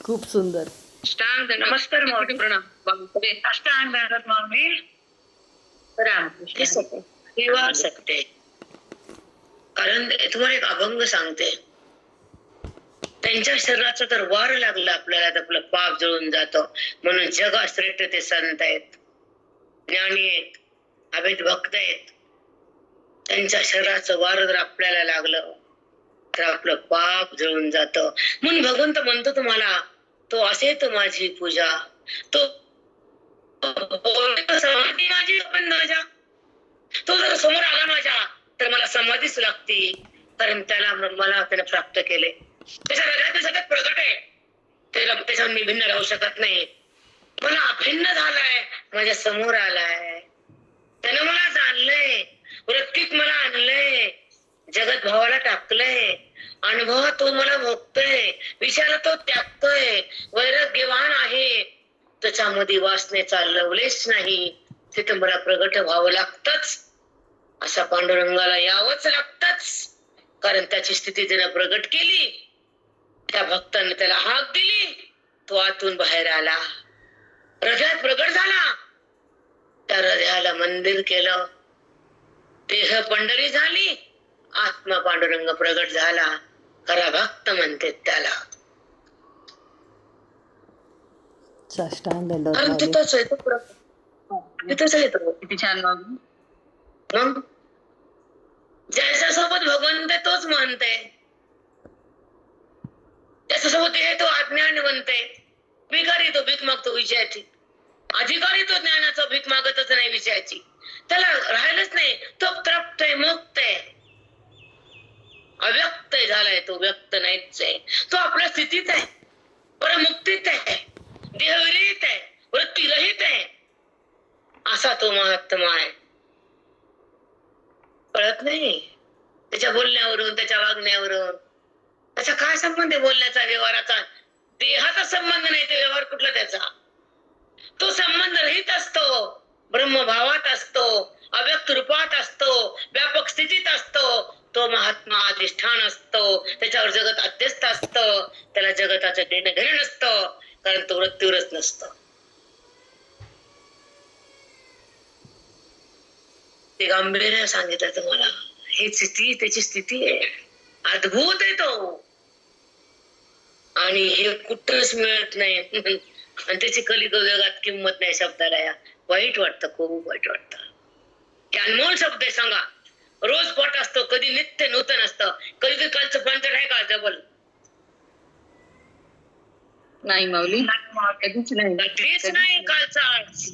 खूप सुंदर. नमस्कार माऊली. प्रणाम. अष्टांग दंडवत माऊली. विवाह सत्य. कारण तुम्हाला एक अभंग सांगते. त्यांच्या शरीराचं तर वार लागलं आपल्याला तर आपलं पाप जळून जातं. म्हणून जगा श्रेष्ठ ते संत आहेत, ज्ञानी आहेत, अभेद भक्त आहेत. त्यांच्या शरीराचं वार जर आपल्याला लागलं तर आपलं पाप जळून जातं. म्हणून भगवंत म्हणतो तुम्हाला, तो असेच माझी पूजा, तो समाधी माझी पण माझ्या, तो जर समोर आला माझ्या तर मला समाधीच लागते. कारण मला त्याने प्राप्त केले. त्याच्या हृदयात सतत प्रगट आहे. त्याच्या मी भिन्न राहू शकत नाही. मला अभिन्न झालाय, माझ्या समोर आलाय. त्यानं मला जाणलंय, वृत्तीत मला आणलंय, जगत भावाला टाकलंय, अनुभव तो मला भोगतोय, विषयाला तो त्यागतोय, वैराग्यवान आहे, त्याच्यामध्ये वासनेचा लवलेश नाही. तिथं मला प्रगट व्हावं लागतच. अशा पांडुरंगाला यावंच लागतच. कारण त्याची स्थिती त्यानं प्रगट केली, त्या भक्ताने त्याला हाक दिली, तो आतून बाहेर आला, हृदयात प्रगट झाला. त्या हृदयाला मंदिर केलं, देह पंढरी झाली, आत्मा पांडुरंग प्रगट झाला. खरा भक्त म्हणते त्याला. साष्टांग दंडवत कारण माऊली. तिथंच आहे तो तिथंच आहे तो. किती छान माऊली. मग ज्याच्यासोबत भगवंत आहे तोच म्हणते, त्याच्यासोबत हे तो अज्ञानवंत आहे. भिकारी तो भीक मागतो विषयाची, अधिकारी तो ज्ञानाचा भीक मागतच नाही विषयाची. त्याला राहिलंच नाही, तो तृप्त आहे, मुक्त आहे, अव्यक्त झालाय तो, व्यक्त नाहीच आहे तो. आपल्या स्थितीत आहे, परमुक्तीत आहे, देहविरहित आहे, वृत्तीरहित आहे, असा तो महात्मा आहे. कळत नाही त्याच्या बोलण्यावरून, त्याच्या वागण्यावरून. त्याचा काय संबंध आहे बोलण्याचा, व्यवहाराचा? देहाचा संबंध नाही, ते व्यवहार कुठला त्याचा? तो संबंध रहित असतो, ब्रह्मभावात असतो, अव्यक्त रूपात असतो, व्यापक स्थितीत असतो. तो महात्मा अधिष्ठान असतो, त्याच्यावर जगत अध्यस्त असतं. त्याला जगताचं देणं घेणं नसतं, कारण तो वृत्तीवरच नसतं. ते गांभीर्य सांगितलं तुम्हाला. ही स्थिती त्याची स्थिती आहे, अद्भुत आहे तो, आणि हे कुठंच मिळत नाही. आणि त्याची कलियुग जगात किंमत नाही शब्दाला. या वाईट वाटतं, खूप वाईट वाटतं. हे अनमोल शब्द आहे. सांगा, रोज पट असतो, कधी नित्य नूतन असतं. कधी कालचं पंचर आहे का डबल? नाही माऊली, कधीच नाही. कधीच नाही कालचा आज.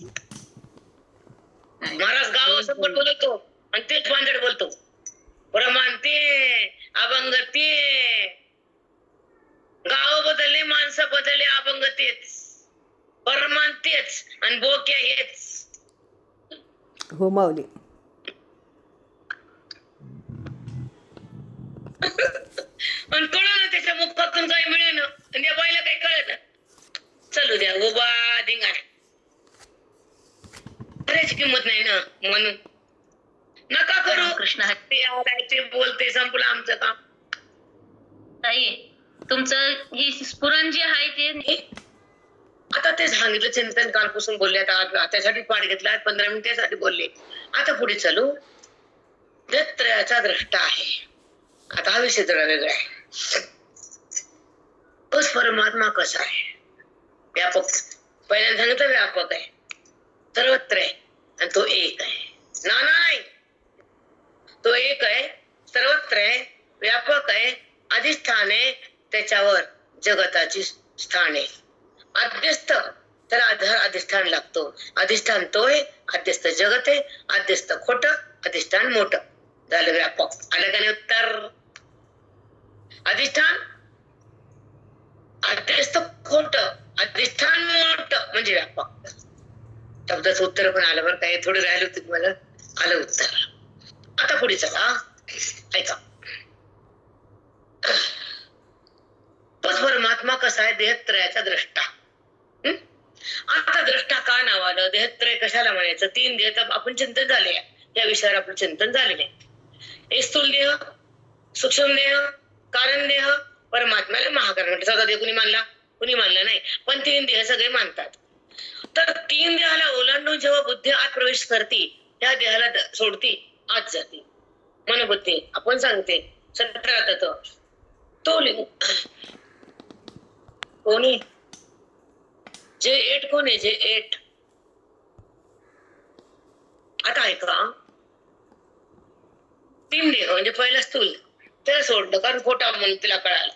महाराज गावासोबत बोलतो आणि तेच पांढर बोलतो. प्रमाण ते, अभंग ते, गाव बदलले, माणसं बदलले, अभंग तेच, प्रमाण तेच, आणि बोक्या हेच. हो माऊली. आणि कळलं त्याच्या मुखातून काही मिळेल, आणि या बाईला काही कळत ना. चलू द्या उभा धिंगाणा, खऱ्याची किंमत नाही ना, म्हणून नका करू. कृष्ण ते आलाय, ते बोलते, संपलं आमचं काम. ताई, तुमचं ही स्फुरण जे आहे ते आता ते सांगितलं चिंतन, कालपासून बोलले. आता त्यासाठी पाठ घेतला, 15 मिनिटासाठी बोलले. आता पुढे चालू. त्रयाचा द्रष्टा आहे. आता हा विषय जरा वेगळा आहे. तोच परमात्मा कसा आहे? व्यापक. पहिल्यांदा सांगितलं व्यापक आहे, सर्वत्र आहे, आणि तो एक आहे. नाना नाही, तो एक आहे, सर्वत्र आहे, व्यापक आहे, अधिष्ठान आहे, त्याच्यावर जगताची स्थान आहे. अध्यस्त, त्याला आधार अधिष्ठान लागतो. अधिष्ठान तो आहे, अध्यस्त जगत आहे, अध्यस्त खोट, अधिष्ठान मोठ. झालं व्यापक. आलं का नाही उत्तर? अधिष्ठान अध्यस्त खोट, अधिष्ठान मोठ, म्हणजे व्यापक. शब्दाचं उत्तर पण आलं बरं. काय थोडं राहिलं होतं तुम्हाला, आलं उत्तर. आता पुढे चला, ऐका. तोच परमात्मा कसा आहे? देहत्रयाचा द्रष्टा. आता द्रष्टा का नाव आलं? देहत्रय कशाला म्हणायचं? 3 देह आपण चिंतन झाले, या विषयावर आपलं चिंतन झालेलं आहे. एक स्थूल देह, सूक्ष्म देह, कारण देह, परमात्म्याला महाकारण म्हणतात. 14 देह कुणी मानला? कुणी मानलं नाही, पण 3 देह सगळे मानतात. तर 3 देहाला ओलांडून जेव्हा बुद्धी आत प्रवेश करते, त्या देहाला सोडती, आत जाते. मनबुद्धी आपण सांगते 17 तत्व. तो लिंग कोणी जे 8 कोण आहे? जे 8. आता ऐका, 3 देह म्हणजे पहिला स्थूल, त्याला सोडलं कारण खोटा म्हणून तिला कळालं.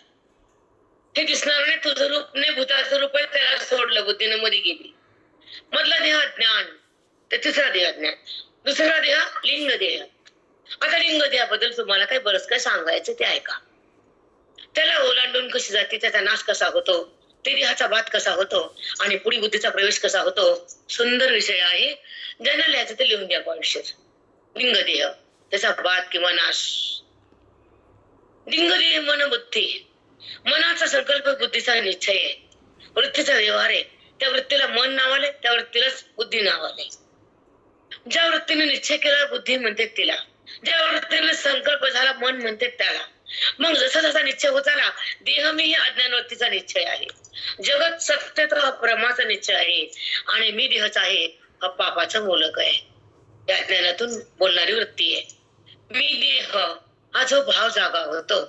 हे दिसणार नाही, तुझं रूप नाही, भूताचं रूप आहे, त्याला सोडलं, बुद्धीने मध्ये गेली. मधला देह ज्ञान, ते तिसरा देह ज्ञान. दुसरा देह लिंग देह. आता लिंग देहाबद्दल तुम्हाला काही बरंच काय सांगायचं, ते ऐका. त्याला ओलांडून कशी जाते, त्याचा नाश कसा होतो, ते देहाचा बात कसा होतो, आणि पुढे बुद्धीचा प्रवेश कसा होतो. सुंदर विषय आहे, ज्यांना लिहायचं ते लिहून द्या पॉइंटशीर. लिंग देह, त्याचा बात किंवा नाश. लिंग देह मनबुद्धी, मनाचा संकल्प, बुद्धीचा निश्चय आहे, वृत्तीचा व्यवहार आहे. त्या वृत्तीला मन नावाले, त्या वृत्तीलाच बुद्धी नावाले. ज्या वृत्तीने निश्चय केला बुद्धी म्हणते तिला, ज्या वृत्तीने संकल्प झाला मन म्हणते त्याला. मग जसा जसा निश्चय होत आला, देह मी अज्ञान वृत्तीचा निश्चय आहे, जगत सत्य तर हा भ्रमाचा निश्चय आहे, आणि मी देहच आहे हा पापाचा मूलक आहे. या ज्ञानातून बोलणारी वृत्ती आहे. मी देह हा जो भाव जागा होतो,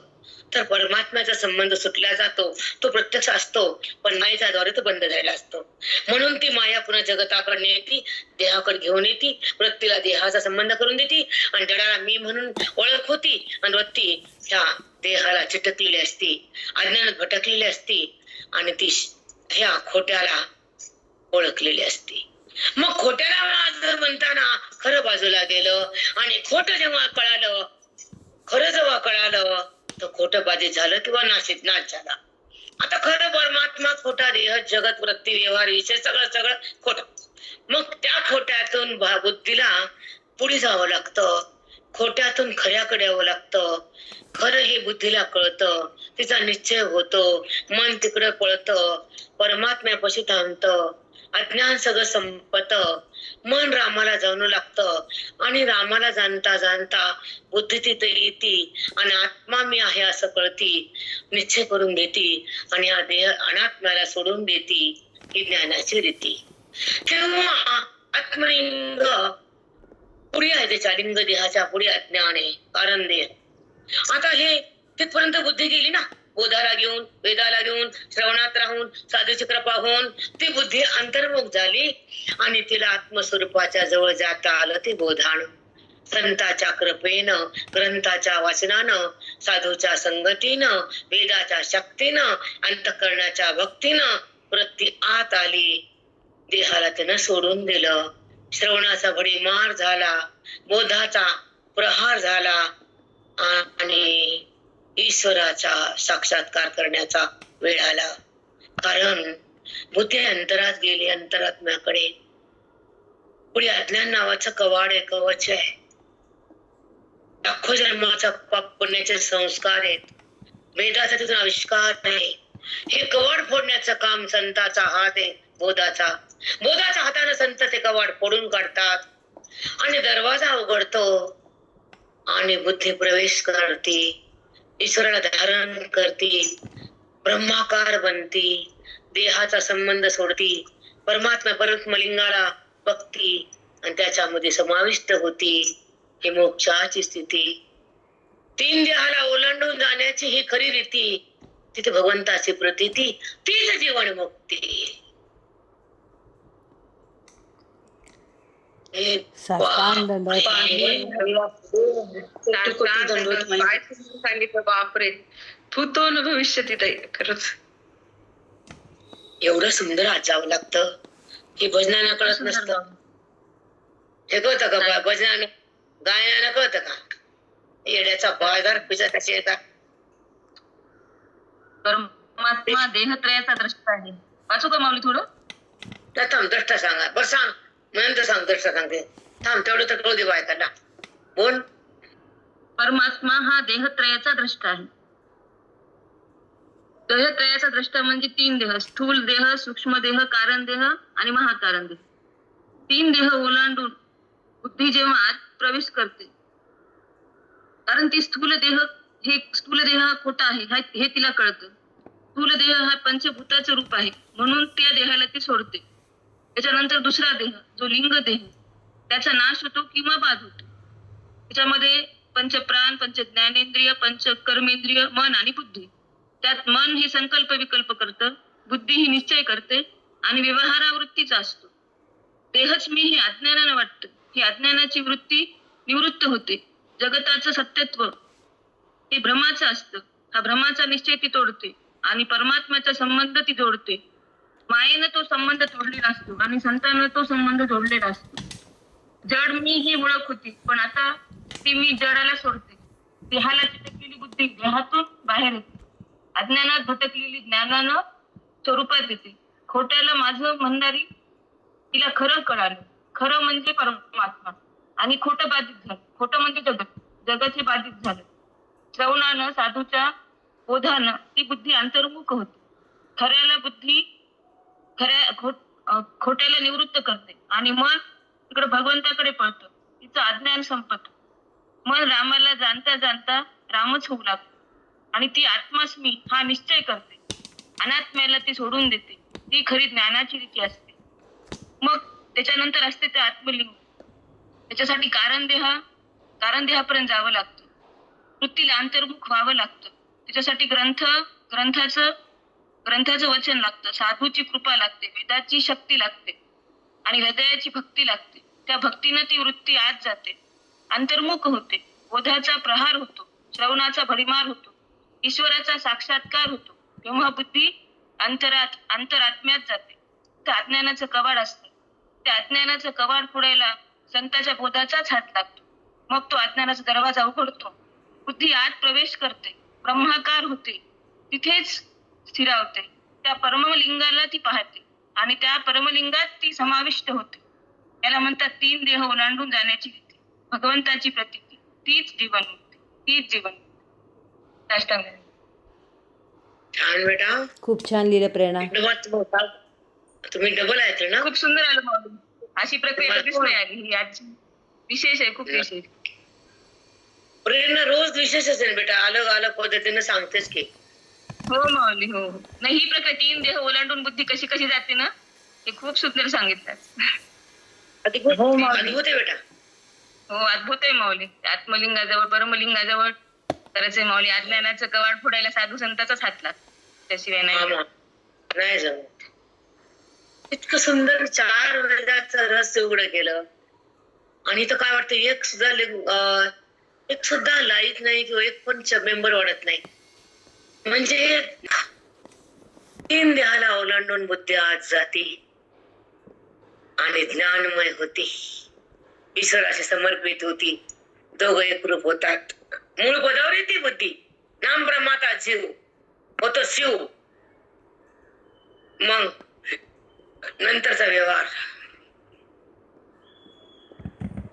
तर परमात्म्याचा संबंध सुटला जातो. तो प्रत्यक्ष असतो पण मायेच्याद्वारे तो बंद झालेला असतो. म्हणून ती माया पुन्हा जगताकडे येते, देहाकडे घेऊन येते, वृत्तीला देहाचा संबंध करून देते आणि जडाला मी म्हणून ओळख होती आणि वृत्ती ह्या देहाला चिटकलेली असती, अज्ञानात भटकलेली असती आणि ती ह्या खोट्याला ओळखलेली असते. मग खोट्याला जर म्हणताना खरं बाजूला गेलं आणि खोटं जेव्हा कळालं, खरं जेव्हा कळालं तर खोटं बाधित झालं किंवा नाश झाला. आता खरं परमात्मा खोटा, देह जगत वृत्ती व्यवहार विषय सगळं खोटं. मग त्या खोट्यातून बुद्धीला पुढे जावं लागतं, खोट्यातून खऱ्याकडे यावं लागतं. खरं हे बुद्धीला कळतं, तिचा निश्चय होतो, मन तिकडे पळतं, परमात्म्यापाशी थांबतं, अज्ञान सगळं संपत, मन रामाला जाणू लागतं आणि रामाला जाणता जाणता बुद्धी तिथे येते आणि आत्मा मी आहे असं कळती, निश्चय करून देती आणि हा देह अनात्म्याला सोडून देती. ही ज्ञानाची रीती. तेव्हा आत्मलिंग पुढे आहे, त्याच्या लिंग देहाच्या पुढे अज्ञान आहे, कारण देह. आता हे तिथपर्यंत बुद्धी गेली ना, बोधाला घेऊन, वेदाला घेऊन, श्रवणात राहून, साधूची कृपा होऊन ती बुद्धी अंतर्मुख झाली आणि तिला आत्मस्वरूपाच्या जवळ जाता आलं. ते बोधान संताच्या कृपेनं, ग्रंथाच्या वाचनानं, साधूच्या संगतीनं, वेदाच्या शक्तीनं, अंतःकरणाच्या भक्तीनं वृत्ती आत आली. देहाला त्यानं सोडून दिलं. श्रवणाचा भडीमार झाला, बोधाचा प्रहार झाला आणि ईश्वराचा साक्षात्कार करण्याचा वेळ आला. कारण बुद्धी अंतरात गेली, अंतरात्म्याकडे. पुढे अज्ञान नावाचं कवाड आहे, कवच आहे. लाखो जन्माचा पाप पुण्याचे संस्कार आहेत. वेदाचा तिथून आविष्कार आहे. हे कवाड फोडण्याचं काम संताचा हात आहे, बोधाचा. बोधाच्या हाताने संत ते कवाड फोडून काढतात आणि दरवाजा उघडतो आणि बुद्धी प्रवेश करते, ईश्वराला धारण करते, ब्रह्माकार बनती, देहाचा संबंध सोडती, परमात्मा परमात्मलिंगाला बघती आणि त्याच्यामध्ये समाविष्ट होती. ही मोक्षाची स्थिती. 3 देहाला ओलांडून जाण्याची ही खरी रीती. तिथे भगवंताची प्रतीती, तीच जीवन मुक्ती. साष्टांग दंडवत सांगितलं, बापरे, भूतो न भविष्यती ताई. खरंच एवढं सुंदर आजावं लागतं. हे भजनानं कळत नसतं. हे कळतं का भजनानं, गायनानं कळतं का? येड्याचा बाजार पिजा कसे येतात. परमात्मा देहत्रयाचा द्रष्टा आहे. वाचू का माऊली थोडं? थांब, द्रष्टा सांगा. बरं सांग, नंतर सांग. द्रष्टा सांगते, थांब, तेवढं तर कळू दे बायकांना. बोल. परमात्मा हा देहत्रयाचा द्रष्टा आहे. देहत्रयाचा द्रष्टा म्हणजे 3 देह, स्थूल देह, सूक्ष्म देह, कारण देह आणि महाकारण देह. 3 देह ओलांडून बुद्धी जेव्हा आत प्रवेश करते, कारण ती स्थूल देह हा खोटा आहे हे तिला कळतं. स्थूल देह हा पंचभूताचं रूप आहे म्हणून त्या देहाला ती सोडते. त्याच्यानंतर दुसरा देह जो लिंग देह, त्याचा नाश होतो किंवा बाध होतो. त्याच्यामध्ये पंचप्राण, पंच ज्ञानेंद्रिय, पंच कर्मेंद्रिय, मन आणि बुद्धी. त्यात मन हे संकल्प विकल्प करतं, बुद्धी ही निश्चय करते आणि व्यवहारावृत्तीचा असतो. देहच मी हे अज्ञानानं वाटतं. ही अज्ञानाची वृत्ती निवृत्त होते. जगताचं सत्यत्व हे भ्रमाचं असतं. हा भ्रमाचा निश्चय ती तोडते आणि परमात्म्याचा संबंध ती जोडते. मायेनं तो संबंध तोडलेला असतो आणि संतांना तो संबंध जोडलेला असतो. जड मी ही ओळख होती, पण आता ती मी जडाला सोडते. देहाला चिटकलेली बुद्धी देहातून बाहेर येते. अज्ञानात भटकलेली ज्ञानानं स्वरूपात येते. खोट्याला माझं म्हणणारी तिला खरं कळालं. खरं म्हणजे परमात्मा आणि खोटं बाधित झालं. खोटं म्हणजे जगत, जगत हे बाधित झालं. श्रवणानं, साधूच्या बोधानं ती बुद्धी अंतर्मुख होते. खऱ्याला बुद्धी खोट्याला निवृत्त करते आणि मन तिकडे भगवंताकडे पळतं. तिचं अज्ञान संपत. मन रामाला जाणता जाणता रामच होऊ लागतो आणि ती आत्मास्मी हा निश्चय करते. अनात्म्याला ती सोडून देते. ती खरी ज्ञानाची रीती असते. मग त्याच्यानंतर असते ते आत्मलिंग. त्याच्यासाठी कारण देहापर्यंत जावं लागतं. वृत्तीला अंतर्मुख व्हावं लागतं. त्याच्यासाठी ग्रंथाचं वचन लागतं, साधूची कृपा लागते, वेदाची शक्ती लागते आणि हृदयाची भक्ती लागते. त्या भक्तीनं ती वृत्ती आत जाते, अंतर्मुख होते, बोधाचा प्रहार होतो, श्रवणाचा भडीमार होतो, ईश्वराचा साक्षात्कार होतो. तेव्हा बुद्धी अंतरात्म्यात जाते. ते अज्ञानाचं कवाड असतं. त्या अज्ञानाचं कवाड फोडायला संताच्या बोधाचाच हात लागतो. मग तो अज्ञानाचा दरवाजा उघडतो, बुद्धी आत प्रवेश करते, ब्रह्माकार होते, तिथेच स्थिरावते. त्या परमलिंगाला ती पाहते आणि त्या परमलिंगात ती समाविष्ट होते. याला म्हणतात 3 देह ओलांडून जाण्याची भीती, भगवंताची प्रतीती. तीच जीवनमुक्ती, तीच जीवनमुक्ती. साष्टांग. छान बेटा, खूप छान लिहिलं प्रेरणा. तुम्ही डबल आहेत ना? खूप सुंदर आलं माऊली. अशी प्रक्रिया कधीच नाही आली. ही आजची विशेष आहे, खूप विशेष. प्रेरणा रोज विशेष असेल बेटा, अलग अलग पद्धतीने सांगतेच की. हो माऊली, हो. नाही, ही प्रक्रिया 3 देह ओलांडून बुद्धी कशी कशी जाते ना, हे खूप सुंदर सांगितलं. अद्भुत आहे बेटा. हो, अद्भुत आहे माऊली. आत्मलिंगाजवळ, परमलिंगाजवळ करायचंय माऊली. अज्ञानाचं कवाड फोडायला साधू संताचाच हात लागतो, त्याशिवाय नाही जमत. इतकं सुंदर 4 वेदाचं रहस्य उघडं केलं आणि इथं काय वाटतं, एक सुद्धा लाईक नाही किंवा एक पण मेंबर वाढत नाही. म्हणजे 3 देहाला ओलांडून बुद्धी आत जाते आणि ज्ञानमय होती, ईश्वराशी समर्पित होती, दोघं एकरूप होतात. मूळ पदावर येते बुद्धी. नाम ब्रह्माचा जीव होतो शिव. मग नंतरचा व्यवहार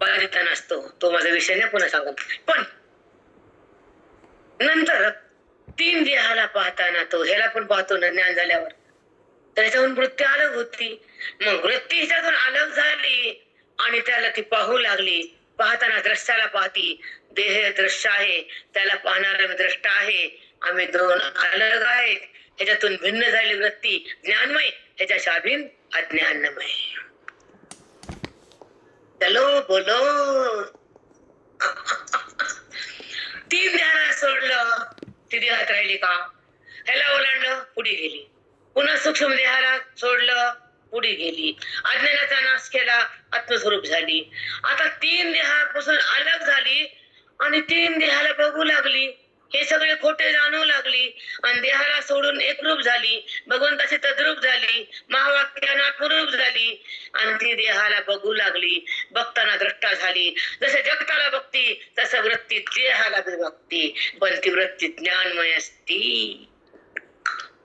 बाधिता नसतो. तो माझा विषय नाही, पुन्हा सांगत. पण नंतर 3 देहाला पाहताना तो ह्याला पण पाहतो ना, ज्ञान झाल्यावर त्याच्याहून वृत्ती अलग होती. मग वृत्ती ह्याच्यातून अलग झाली आणि त्याला ती पाहू लागली. पाहताना द्रष्टाला पाहती. देह दृश्य आहे, त्याला पाहणारा द्रष्टा आहे. आम्ही 2 अलग आहेत. ह्याच्यातून भिन्न झाली वृत्ती ज्ञानमय, ह्याच्या शाभीन अज्ञानमय. चलो बोलो. 3 देहाला सोडलं, ती देहात राहिली का? ह्याला ओलांडलं, पुढे गेली. पुन्हा सूक्ष्म देहाला सोडलं, पुढे गेली. अज्ञानाचा नाश केला, आत्मस्वरूप झाली. आता 3 देहापासून अलग झाली आणि 3 देहाला बघू लागली. हे सगळे खोटे जाणू लागली आणि देहाला सोडून एकरूप झाली, भगवंताची तद्रूप झाली, महावाक्यानं आत्मरूप झाली आणि ती देहाला बघू लागली. बघताना द्रष्टा झाली. जसे जगताला बघती तसं वृत्ती देहाला बी बघती, पण ती वृत्ती ज्ञानमय असती.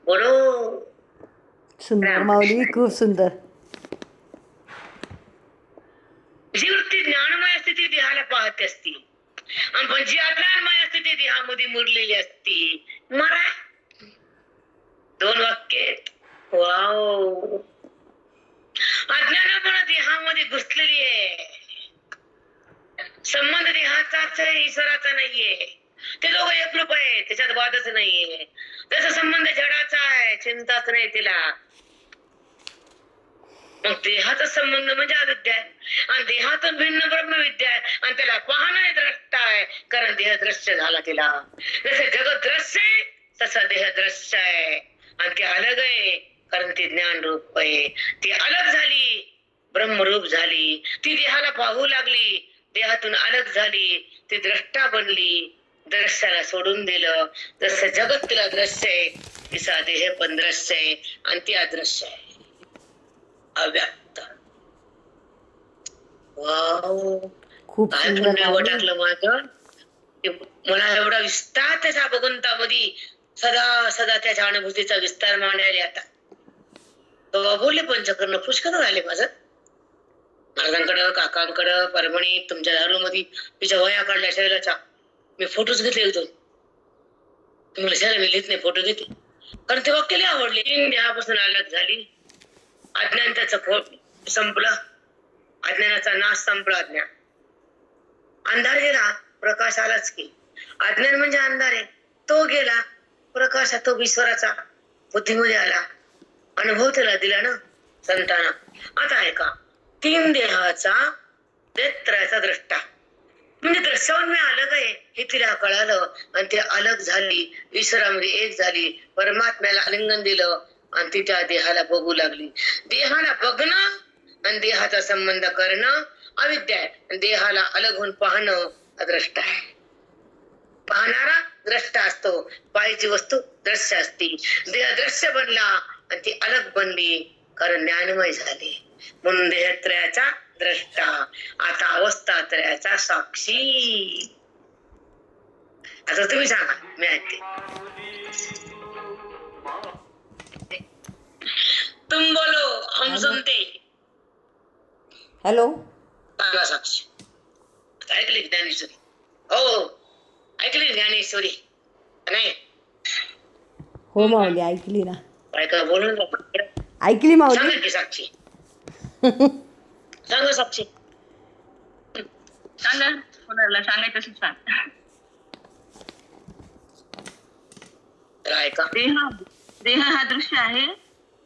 बरोबर. सुंदर माऊली, खूप सुंदर. जी वृत्ती ज्ञानमय असते ती देहाला पाहत असती, आणि पण जी अज्ञानमय असते ती देहामध्ये मुरलेली असती. मरा 2 वाक्य. वाव. अज्ञानामुळे देहामध्ये घुसलेली आहे. संबंध देहाचाच आहे, ईश्वराचा नाहीये. ते दोघं एकरूप आहे, त्याच्यात वादच नाहीये. त्याचा संबंध जडाचा आहे, चिंताच नाही तिला. मग देहाचा संबंध म्हणजे अविद्या आहे आणि देहातून भिन्न ब्रह्मविद्या आहे आणि त्याला पाहणं द्रष्टा आहे, कारण देह दृश्य झाला तिला. जसे जगत दृश्य आहे तसा देह दृश्य आहे आणि ती अलग आहे, कारण ती ज्ञान रूप आहे. ती अलग झाली, ब्रह्मरूप झाली. ती देहाला पाहू लागली, देहातून अलग झाली, ती द्रष्टा बनली. दृश्याला सोडून दिलं. जसं जगत तिला दृश्य आहे, तिचा देह पण दृश्य आहे आणि ती अदृश्य आहे, अव्यक्त. वाव. खूप काय सुंदर पुण्य टाकलं माझं. मला एवढा विस्तार त्याच्या भगवंतामध्ये, सदा सदा त्याच्या अनुभूतीचा विस्तार मांडायला. आता तो बोलले पंचकर्ण पुष्कळ झाले माझं. महाराजांकडं, काकांकडं, परभणी, तुमच्या दारूमध्ये तिच्या वया काढल्या शरीराच्या. मी फोटोच घेतले 1-2. तुम्हाला शरीर मी लिहित नाही, फोटो घेते, कारण ते वाक्य लय आवडले. 3 देहापासून अलग झाली. अज्ञान त्याचं संपलं, अज्ञानाचा नाश संपला. अज्ञान अंधार गेला, प्रकाश आलाच की. अज्ञान म्हणजे अंधार आहे, तो गेला, प्रकाश तो ईश्वराचा बुद्धीमध्ये आला. अनुभव त्याला दिला ना संतांना. आता आहे का 3 देहाचा त्रयाचा द्रष्टा. म्हणजे दृश्यावर मी अलग आहे हे तिला कळालं आणि ती अलग झाली, ईश्वरामध्ये एक झाली, परमात्म्याला आलिंगन दिलं आणि ती त्या देहाला बघू लागली. देहाला बघणं आणि देहाचा संबंध करणं अविद्या आहे. देहाला अलग होऊन पाहणं अदृष्ट आहे. पाहणारा द्रष्टा असतो, पाहायची वस्तू दृश्य असते. देह दृश्य बनला आणि ती अलग बनली कारण ज्ञानमय झाली. म्हणून देहत्रयाचा द्रष्टा, आता अवस्थात्रयाचा साक्षी. आता तुम्ही सांगा, मी ऐकते. तुम बोलो हम सुनते. हॅलो. सांगा साक्षी. ऐकली ज्ञानेश्वरी? हो ऐकली ज्ञानेश्वरी नाही? हो माऊली, ऐकली ना. ऐका बोलून ऐकली माऊली. सांगा की साक्षी. सांगा साक्षी. सांगा, कोणाला सांगायचं तसं सांग. ऐका. देह हा दृश्य आहे,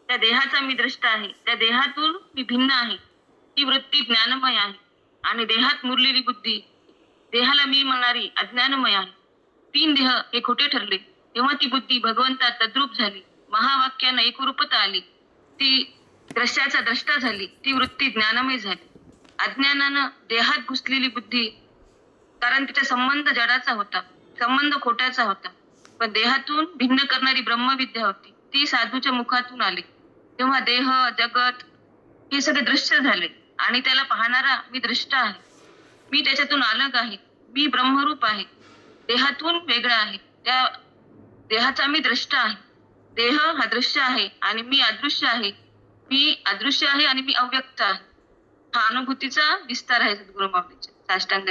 त्या देहाचा मी द्रष्टा आहे. त्या देहातून मी भिन्न आहे. ती वृत्ती ज्ञानमय आहे आणि देहात मुरलेली बुद्धी देहाला मी म्हणणारी अज्ञानमय आहे. 3 देह हे खोटे ठरले तेव्हा ती बुद्धी भगवंतात तद्रूप झाली. महावाक्यानं एकरूपता आली. ती दृश्याचा द्रष्टा झाली. ती वृत्ती ज्ञानमय झाली. अज्ञानानं देहात घुसलेली बुद्धी, कारण तिचा संबंध जडाचा होता, संबंध खोट्याचा होता, पण देहातून भिन्न करणारी ब्रह्मविद्या होती, ती साधूच्या मुखातून आली. तेव्हा देह जगत हे सगळे दृश्य झाले आणि त्याला पाहणारा मी दृष्टा आहे. मी त्याच्यातून अलग आहे. मी ब्रह्मरूप आहे, देहातून वेगळा आहे. त्या देहाचा मी द्रष्टा आहे. देह हा दृश्य आहे आणि मी अदृश्य आहे. मी अदृश्य आहे आणि मी अव्यक्त आहे. हा अनुभूतीचा विस्तार आहे सद्गुरु माऊलीच्या साष्टांग.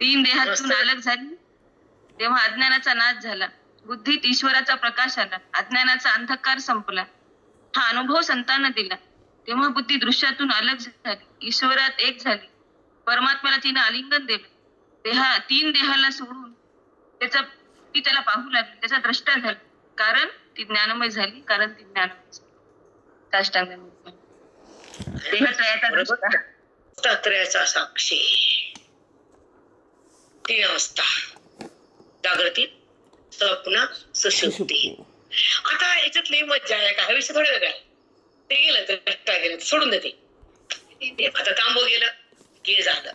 3 देहातून अलग झाली तेव्हा अज्ञानाचा नाश झाला. बुद्धीत ईश्वराचा प्रकाश आला. अज्ञानाचा अंधकार संपला. हा अनुभव संतांना दिला. तेव्हा बुद्धी दृश्यातून अलग झाली, ईश्वरात एक झाली. परमात्म्याला तिने आलिंगन दिलं. 3 देहाला सोडून ती त्याला पाहू लागली, त्याचा द्रष्टा झाला, कारण ती ज्ञानमय झाली. साष्टांग. देहत्रयाचा साक्षी. 3 अवस्था: जागृती, स्वप्न, सुषुप्ती. आता याच्यातली मज्जा आहे का? हा विषय थोडा वेगळा. ते गेलं तर द्रष्टा गेलं सोडून देते. आता तांबो गेलं की झालं,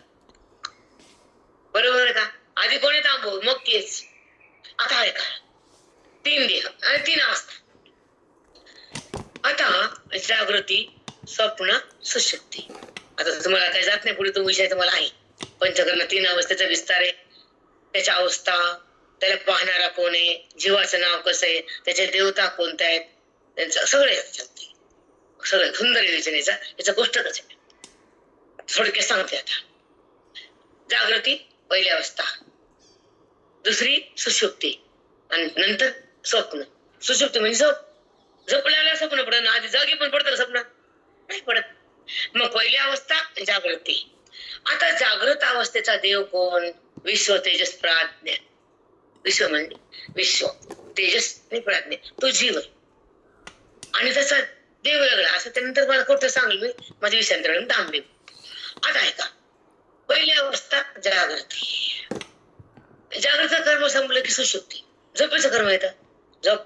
बरोबर आहे का? आधी कोणी तांबो मग केस. आता आहे का 3 देह आणि 3 अवस्था. आता जागृती, स्वप्न, सुषुप्ती. आता तुम्हाला काही जात नाही पुढे, तो विषय तुम्हाला आहे. पंचकर्म 3 अवस्थेचा विस्तार आहे. त्याच्या अवस्था, त्याला पाहणारा कोण आहे, जीवाचं नाव कसं आहे, त्याचे देवता कोणत्या आहेत, त्यांचं सगळे सगळं सुंदर रचनेचा याचा पुस्तकच आहे. थोडक्यात सांगते. आता जागृती पहिली अवस्था, दुसरी सुषुप्ती आणि नंतर स्वप्न. सुषुप्ती म्हणजे झोपल्याला स्वप्न पडत, आधी जागी पण पडतं स्वप्न नाही पडत. मग पहिली अवस्था जागृती. आता जागृत अवस्थेचा देव कोण? विश्व तेजस प्राज्ञ. विश्व म्हणजे विश्व तेजस आणि प्राज्ञ, तो जीव आहे आणि त्याचा देव वेगळा. असं त्यानंतर मला कुठं सांगेल मी, माझ्या विषयांतरण थांबेल. आता ऐका, पहिली अवस्था जागृती. जागृत कर्म संपलं की सुषुप्ती. झोपेचं कर्म येतं, झोप.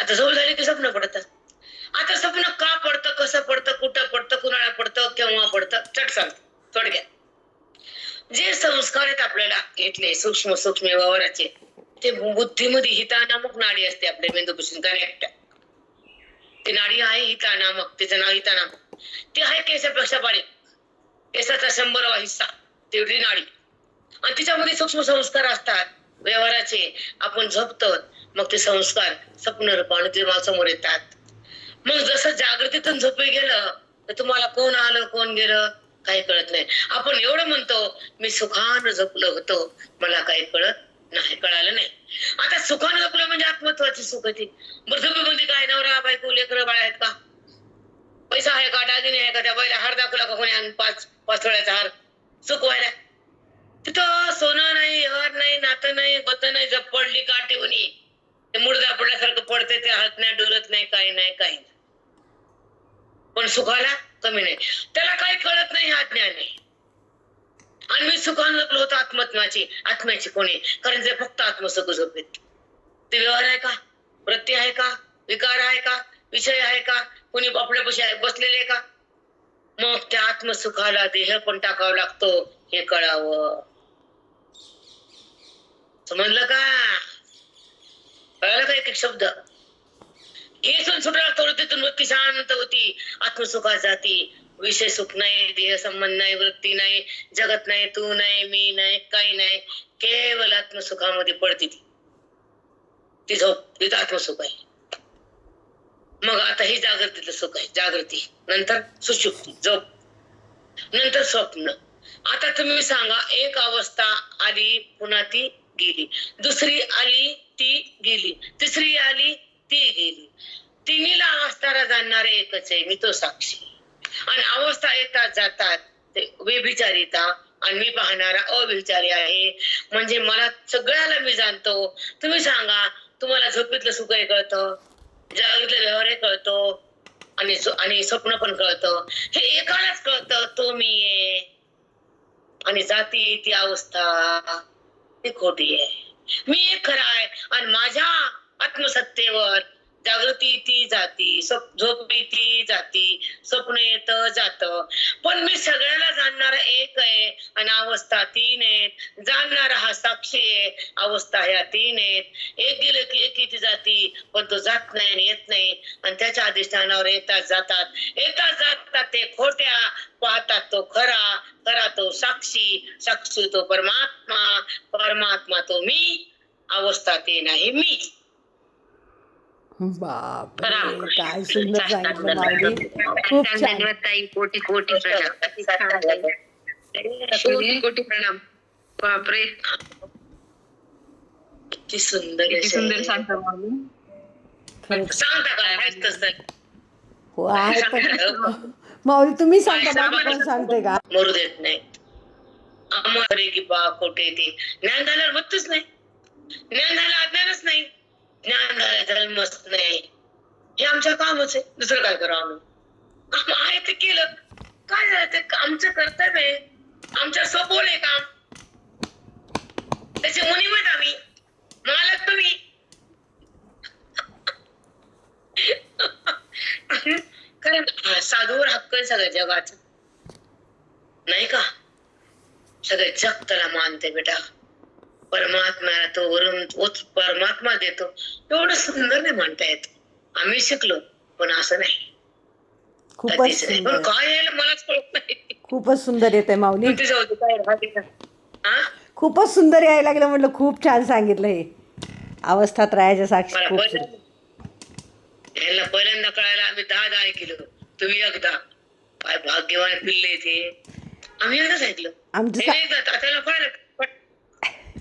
आता झोप झाली की स्वप्न पडतं. आता स्वप्न का पडतं, कसं पडतं, कुठं पडतं, कुणाला पडतं, केव्हा पडतं, चट सांगतो थोडक्यात. जे संस्कार आहेत आपल्याला इथले सूक्ष्म व्यवहाराचे, ते बुद्धीमध्ये हिता नामक नाडी असते आपल्या मेंदूपासून कनेक्ट. ती नाडी आहे हिता नामक, तिचं नाव हिता नामक. ती आहे केसापेक्षा बारीक, केसाचा 100वा हिस्सा तेवढी नाडी. आणि तिच्यामध्ये सूक्ष्म संस्कार असतात व्यवहाराचे. आपण झोपतो मग ते संस्कार स्वप्न रूपाने दिमागासमोर येतात. मग जसं जागृतीतून झोपे गेलं तर तुम्हाला कोण आलं कोण गेलं काही कळत नाही. आपण एवढं म्हणतो मी सुखानं झोपलो होतो, मला काही कळालं नाही. आता सुखानं झोपलं म्हणजे आत्मत्वाची सुख होती. झोपेमध्ये काय नवरा बायको लेकरं बाळ आहेत का? पैसा आहे का? दागिने आहे का? त्या बाईला हार दाखवला का कोणी? 5 तोळ्याचा हार सुख व्हायला. तिथं सोनं नाही, हार नाही, नातं नाही, गत नाही, जप पडली काठीवनी, ते मुडदा पडल्यासारखं पडते, ते हात नाही, डोलत नाही, काही नाही. पण सुखाला कमी नाही. त्याला काही कळत नाही, हा ज्ञान आहे. आणि मी सुखान जपलो होतो आत्म्याची कोणी, कारण ते फक्त आत्मसुख झोपेत. ते व्यवहार आहे का, वृत्ती आहे का, विकार आहे का, विषय आहे का, कोणी आपल्यापाशी बसलेले आहे का? मग त्या आत्मसुखाला देह पण टाकावा लागतो हे कळावं. समजलं का? कळालं का एक एक शब्द? हेसून सुटायला तोडतीतून वृत्ती शांत होती, आत्मसुखात जाती. विषय सुख नाही, देह संबंध नाही, वृत्ती नाही, जगत नाही, तू नाही, मी नाही, काही नाही, केवळ आत्मसुखामध्ये पडती ती झोप. तिथं आत्मसुख आहे. मग आता ही जागृतीचं सुख आहे, जागृती. नंतर सुषुप्ती झोप, नंतर स्वप्न. आता तुम्ही सांगा, एक अवस्था आली पुन्हा ती गेली, दुसरी आली ती गेली, तिसरी आली ती गेली. तिन्हीला अवस्थाला जाणणारे एकच आहे, मी तो साक्षी. आणि अवस्था येतात जातात, ते व्यभिचारिता आणि मी पाहणारा अव्यभिचारी आहे. म्हणजे मला सगळ्याला मी जाणतो. तुम्ही सांगा, तुम्हाला झोपेतलं सुखही कळतं, जागृतीतला व्यवहारही कळतो, आणि स्वप्न पण कळतं. हे एकालाच कळतं, तो मी आहे. आणि जाती ती अवस्था ती खोटी आहे. मी एक खरा आहे आणि माझ्या आत्मसत्तेवर जागृती ती जाती, झोपी ती जाती, स्वप्न येत जात. पण मी सगळ्याला जाणणारा एक आहे आणि अवस्था तीन आहेत. जाणणारा हा साक्षी आहे, अवस्था ह्या तीन आहेत. एक गेलं की एक इथे जाती, पण तो जात नाही आणि येत नाही. आणि त्याच्या अधिष्ठानावर येतात जातात ते खोट्या, पाहतात तो खरा, खरा तो साक्षी, साक्षी तो परमात्मा, परमात्मा तो मी, अवस्था ते नाही मी. बापरे, काय सुंदर सांगितलं माऊली. खूप छान. धन्यवाद ताई, कोटी कोटी प्रणाम. कोटी प्रणाम. बापरे, किती सुंदर किती सुंदर सांगता माऊली. सांगता काय आहेच तसं. हो आहे, पण माऊली तुम्ही सांगता, बाकी कोण सांगते का? मरू देत नाही. अमरे की बा खोटे ते ज्ञान झाल्यावर मृत्यूच नाही, ज्ञान झालं अज्ञानच नाही, ज्ञान झालं जन्मच नाही. हे आमचं कामच आहे, दुसरं काय करावं आम्ही? आहे ते केलं, काय झालं ते आमचं कर्तव्य आहे, आमच्या सोपवलं आहे काम. त्याची मुनिमत आम्ही, मालक तुम्ही. कारण साधूवर हक्क आहे सगळ्या जगाचा, नाही का? सगळे जग त्याला मानते बेटा. परमात्म्याला तो वरून तोच परमात्मा देतो. एवढं सुंदर नाही म्हणता येत. आम्ही शिकलो, पण असं नाही. खूपच पण सुंदर, काय येईल मलाच कळत नाही. खूपच सुंदर येते माऊली. हा, खूपच सुंदर यायला लागलं, म्हटलं खूप छान सांगितलं. हे अवस्थात राहायच्या साक्षी मला खूप सुंदर. यांना पहिल्यांदा कळायला आम्ही 10 ऐकलं, तुम्ही एकदा. काय भाग्यवान पिल्ले ते, आम्ही एकदाच ऐकलं. आमचं हे एकदा त्याला कळलं.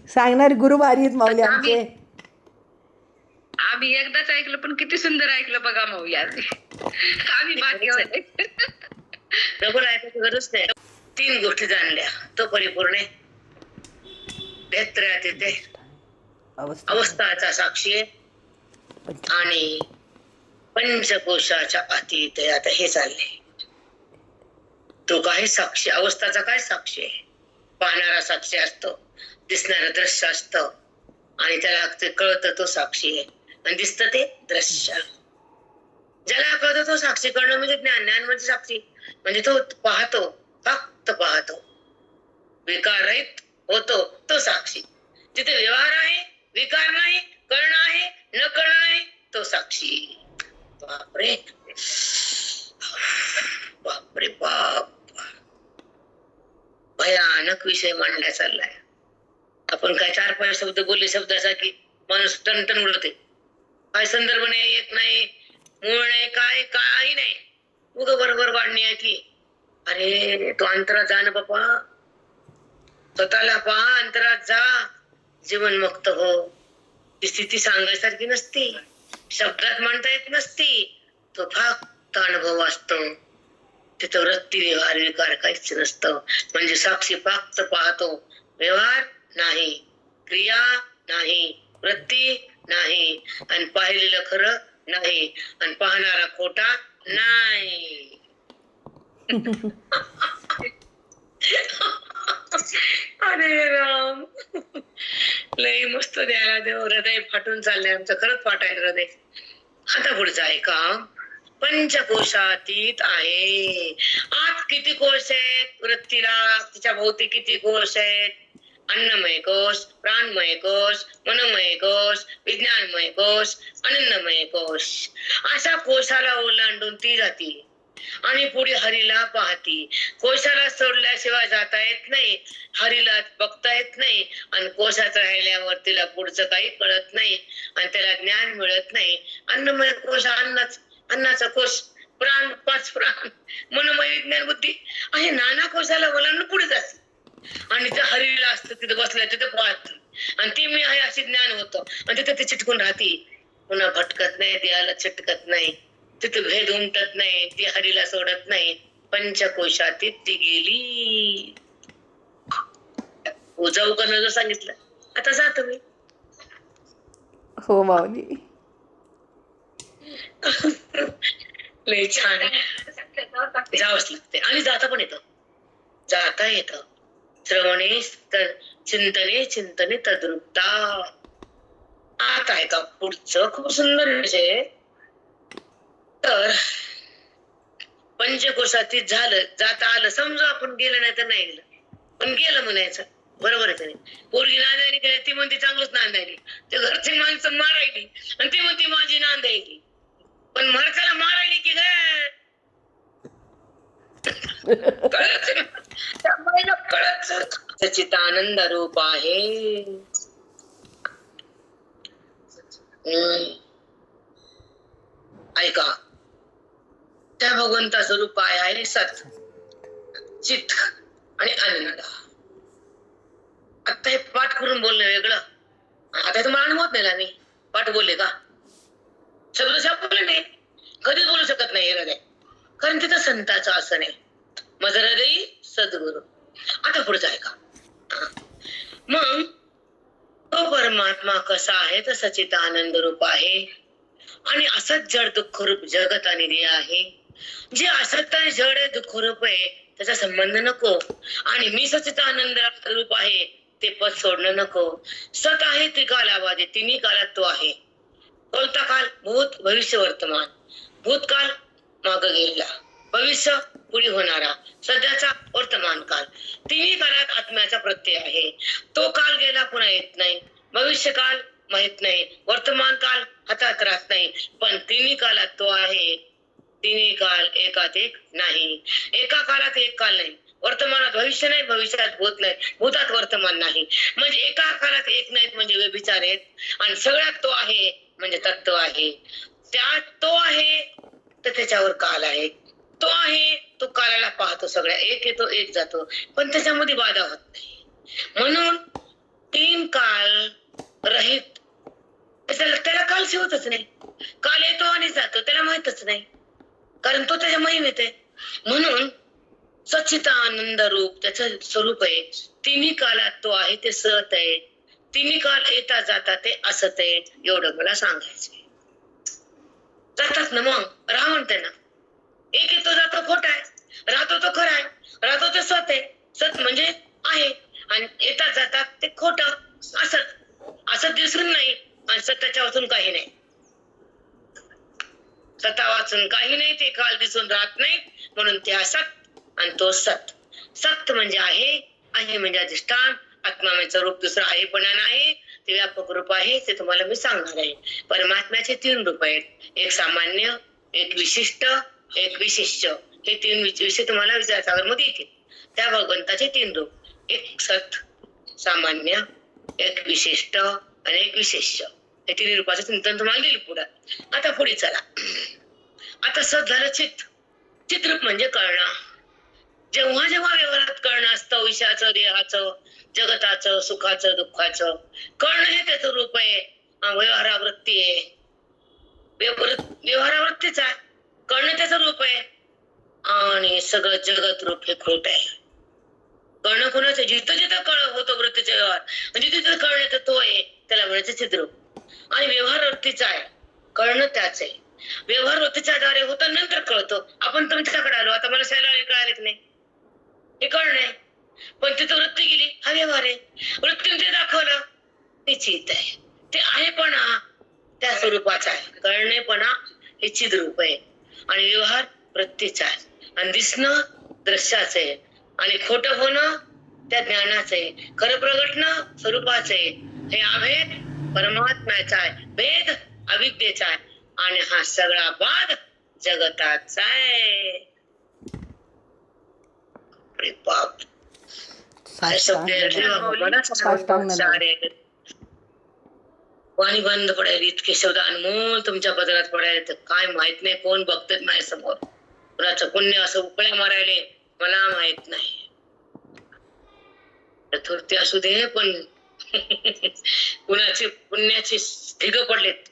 सांगणारे गुरु भारी आहेत माऊली आमचे. आम्ही एकदाच ऐकलं, पण किती सुंदर ऐकलं बघा माऊली. आम्ही भाग्यवान. डबल ऐकायची गरज नाही. 3 गोष्टी जाणल्या, तो परिपूर्ण आहे. बेहत्र्यात येते, अवस्थाचा साक्षी आहे, आणि पंचकोशाच्या अतीत आहे. आता हे चालले, तो काय साक्षी, अवस्थाचा काय साक्षी आहे? पाहणारा साक्षी असतो, दिसणारं दृश्य असतं, आणि त्याला ते कळतं तो साक्षी आहे, आणि दिसतं ते दृश्य. ज्याला कळतं तो साक्षी. करणं म्हणजे ज्ञान, ज्ञान म्हणजे साक्षी. म्हणजे तो पाहतो, फक्त पाहतो, विकार रहित होतो तो साक्षी. तिथे व्यवहार आहे, विकार नाही, करणं आहे, न करणं नाही, तो साक्षी. बापरे बापरे बाप, भयानक विषय मांडला चाललाय. आपण काय 4-5 शब्द बोलले, शब्दासाठी माणूस टणटण उडते. काय संदर्भ नाही, एक नाही, मूळ नाही, काय काही नाही, उग बरोबर वाढणी आहे की. अरे तो अंतरात जा ना बापा, स्वतःला पहा, अंतरात जा, जीवनमुक्त हो. ती स्थिती सांगायसारखी नसती, शब्दात म्हणता येत नसती, तो फक्त अनुभव असतो. तिथं वृत्ती, व्यवहार, विकार काहीच नसतं. म्हणजे साक्षी फक्त पाहतो, व्यवहार नाही, क्रिया नाही, वृत्ती नाही, आणि पाहिलेलं खरं नाही, आणि पाहणारा खोटा नाही. अरे राम, लई मस्त द्यायला देव, हृदय फाटून चाललंय आमचं, खरंच फाटायला हृदय. आता पुढचं आहे का, पंचकोशातीत आहे. आत किती कोश आहेत वृत्तीला, तिच्या भोवती किती कोश आहेत, अन्नमय कोश, प्राणमय कोश, मनमय कोश, विज्ञानमय कोश, आनंदमय कोश. अशा कोशाला ओलांडून ती जाती आणि पुढे हरीला पाहती. कोशाला सोडल्याशिवाय जाता येत नाही, हरीला बघता येत नाही, आणि कोशात राहिल्यावर तिला पुढचं काही कळत नाही आणि त्याला ज्ञान मिळत नाही. अन्नमय कोश, अन्नाचा कोश, प्राण, पाच प्राण, मनमय, विज्ञान, बुद्धी, असे नाना कोशाला ओलांडून पुढे जाते आणि ते हरीला असतं तिथे बसल्या तिथे पाहत, आणि ती मी आहे असे ज्ञान होतं, आणि तिथे ती चिटकून राहती, पुन्हा भटकत नाही, देहाला चिटकत नाही, तिथे भेद उमटत नाही, ती हरीला सोडत नाही. पंचकोशातीत ती गेली. जाऊ का न सांगितलं, आता जा तुम्ही. हो माऊली. लय छान, जावंच लागते आणि जाता पण येतं, जाता येतं. श्रवणे चिंतने चिंतने तद्रुपता. आता आहे का पुढचं, खूप सुंदर विषय. तर पंचकोशातीत झालं, जाता आलं, समजा आपण गेलं नाही तर नाही गेलं, पण गेलं म्हणायचं, बरोबर आहे. पोरगी नांदायली काय, ती म्हणते चांगलंच नांदायली, ते घरची माणसं मारायली आणि ती म्हणते माझी नांदायली, पण माणसाला मारायली की काय कळत. सच्चिदानंद रूप आहे. ऐका, त्या भगवंता स्वरूप आहे सत, चित आणि आनंद. आता हे पाठ करून बोलणं वेगळं, आता तुम्हाला अनुभव नाही, मी पाठ बोलले का, शब्द बोलले नाही, कधीच बोलू शकत नाही हृदय, कारण तिथं संताचं आसन आहे. माझं हृदय सद्गुरु. आता पुढचं आहे का, मग तो परमात्मा कसा आहे तर सच्चिदानंद रूप आहे आणि असत जड दुःख रूप जगत आणि देह आहे. जे असत आहे, जड आहे, दुःख रूप आहे, त्याचा संबंध नको, आणि मी सच्चिदानंद रूप आहे ते पद सोडणं नको. सत आहे त्रिकालाबाधी, तिन्ही कालात तो आहे. कोणता काल, भूत, भविष्य, वर्तमान. भूतकाल माग गेला, भविष्य पुढे होणारा, सध्याचा वर्तमान काल, तिन्ही काळात आत्म्याचा प्रत्यय आहे. तो काल गेला पुन्हा येत नाही, भविष्य काल माहित नाही, वर्तमान काल हातात राहत नाही, पण तिन्ही कालात तो आहे. तिन्ही काल एकात एक नाही, एका कालात एक काल नाही, वर्तमानात भविष्य नाही, भविष्यात भूत नाही, भूतात वर्तमान नाही, म्हणजे एका कालात एक नाहीत म्हणजे व्यभिचार आहेत, आणि सगळ्यात तो आहे म्हणजे तत्व आहे. त्यात तो आहे तर त्याच्यावर काल आहे, तो आहे तो कालाला पाहतो, सगळ्या एक येतो एक जातो, पण त्याच्यामध्ये बाधा होत नाही. म्हणून तीन काल रहित, त्याला काल शिवतच नाही, काल येतो आणि जातो, त्याला माहितच नाही, कारण तो त्याच्या महिमेत आहे. म्हणून सच्चिदानंद रूप त्याचं स्वरूप आहे. तिन्ही कालात तो आहे ते सत आहे, तिन्ही काल येता जाता ते असत आहे. एवढं मला सांगायचंय. जातात ना मग, राहा म्हणते ना, एक येतो जातो खोटा आहे, राहतो तो खरा आहे, राहतो ते सत आहे, सत म्हणजे आहे, आणि येतात जातात ते खोटं असत. असत दिसून नाही आणि सत्याच्या वाचून काही नाही, सता वाचून काही नाही, ते काल दिसून राहत नाही, म्हणून ते असत आणि तो सत. सत म्हणजे आहे, आहे म्हणजे अधिष्ठान, आत्मा म्हणजे रूप, दुसरं आहेपणा नाही, ते व्यापक रूप आहे. ते तुम्हाला मी सांगणार आहे. परमात्म्याचे 3 रूप आहेत, एक सामान्य, एक विशिष्ट, एक विशिष्ट. हे 3 विषय तुम्हाला विचारसागर मध्ये येतील. त्या भगवंताचे 3 रूप, एक सत, सामान्य, एक विशिष्ट आणि एक विशेष. हे 3 रूपाचं चिंतन तुम्हाला देईल पुढे. आता पुढे चला. आता सत झालं चित. चित्रूप म्हणजे कळणं. जेव्हा जेव्हा व्यवहारात कळणं असतं, विषयाचं, देहाचं, जगताचं, सुखाचं, दुःखाचं, कळणं हे त्याचं रूप आहे. व्यवहारावृत्ती आहे, व्यवहारावृत्तीच आहे, कळणं त्याचं रूप आहे. आणि सगळं जगत रूप हे खोट आहे. कळणं कोणाचं, जिथं जिथं कळ होतो वृत्तीचा व्यवहार, म्हणजे तिथं कळणं तर तो आहे, त्याला म्हणायचं चिद्रूप. आणि व्यवहार वृत्तीचा आहे, कळणं त्याच आहे. व्यवहार वृत्तीच्या द्वारे होतं, नंतर कळतो. आपण तुमच्याकडे आलो, आता मला शैला कळाले की नाही, हे कळणं आहे. पण तिथं वृत्ती गेली हा व्यवहार आहे. वृत्तीने ते दाखवलं ते चित्त आहे. ते आहेपणा त्या स्वरूपाचा आहे. कळणेपणा हे चिद रूप आहे आणि व्यवहार वृत्तीचा आहे. आणि दिसणं दृश्याचं आहे आणि खोटं होणं त्या ज्ञानाचं आहे. खरं प्रगटणं स्वरूपाचं आहे. हे अभेद परमात्म्याचा आहे. भेद अविद्येचा आहे आणि हा सगळा बाद जगताचा आहे. अरे बाप, काय शब्द आहे रे बाबा, मला सांगू. पाणी बंद पडायला इतके शब्द अनमोल तुमच्या पदरात पडायला तर काय माहित नाही. कोण बघतच नाही समोर. कुणाचं पुण्य असं उकळ्या मारायले मला माहित नाही. चतुर्थी असू दे पण कुणाचे पुण्याचे ढिग पडलेत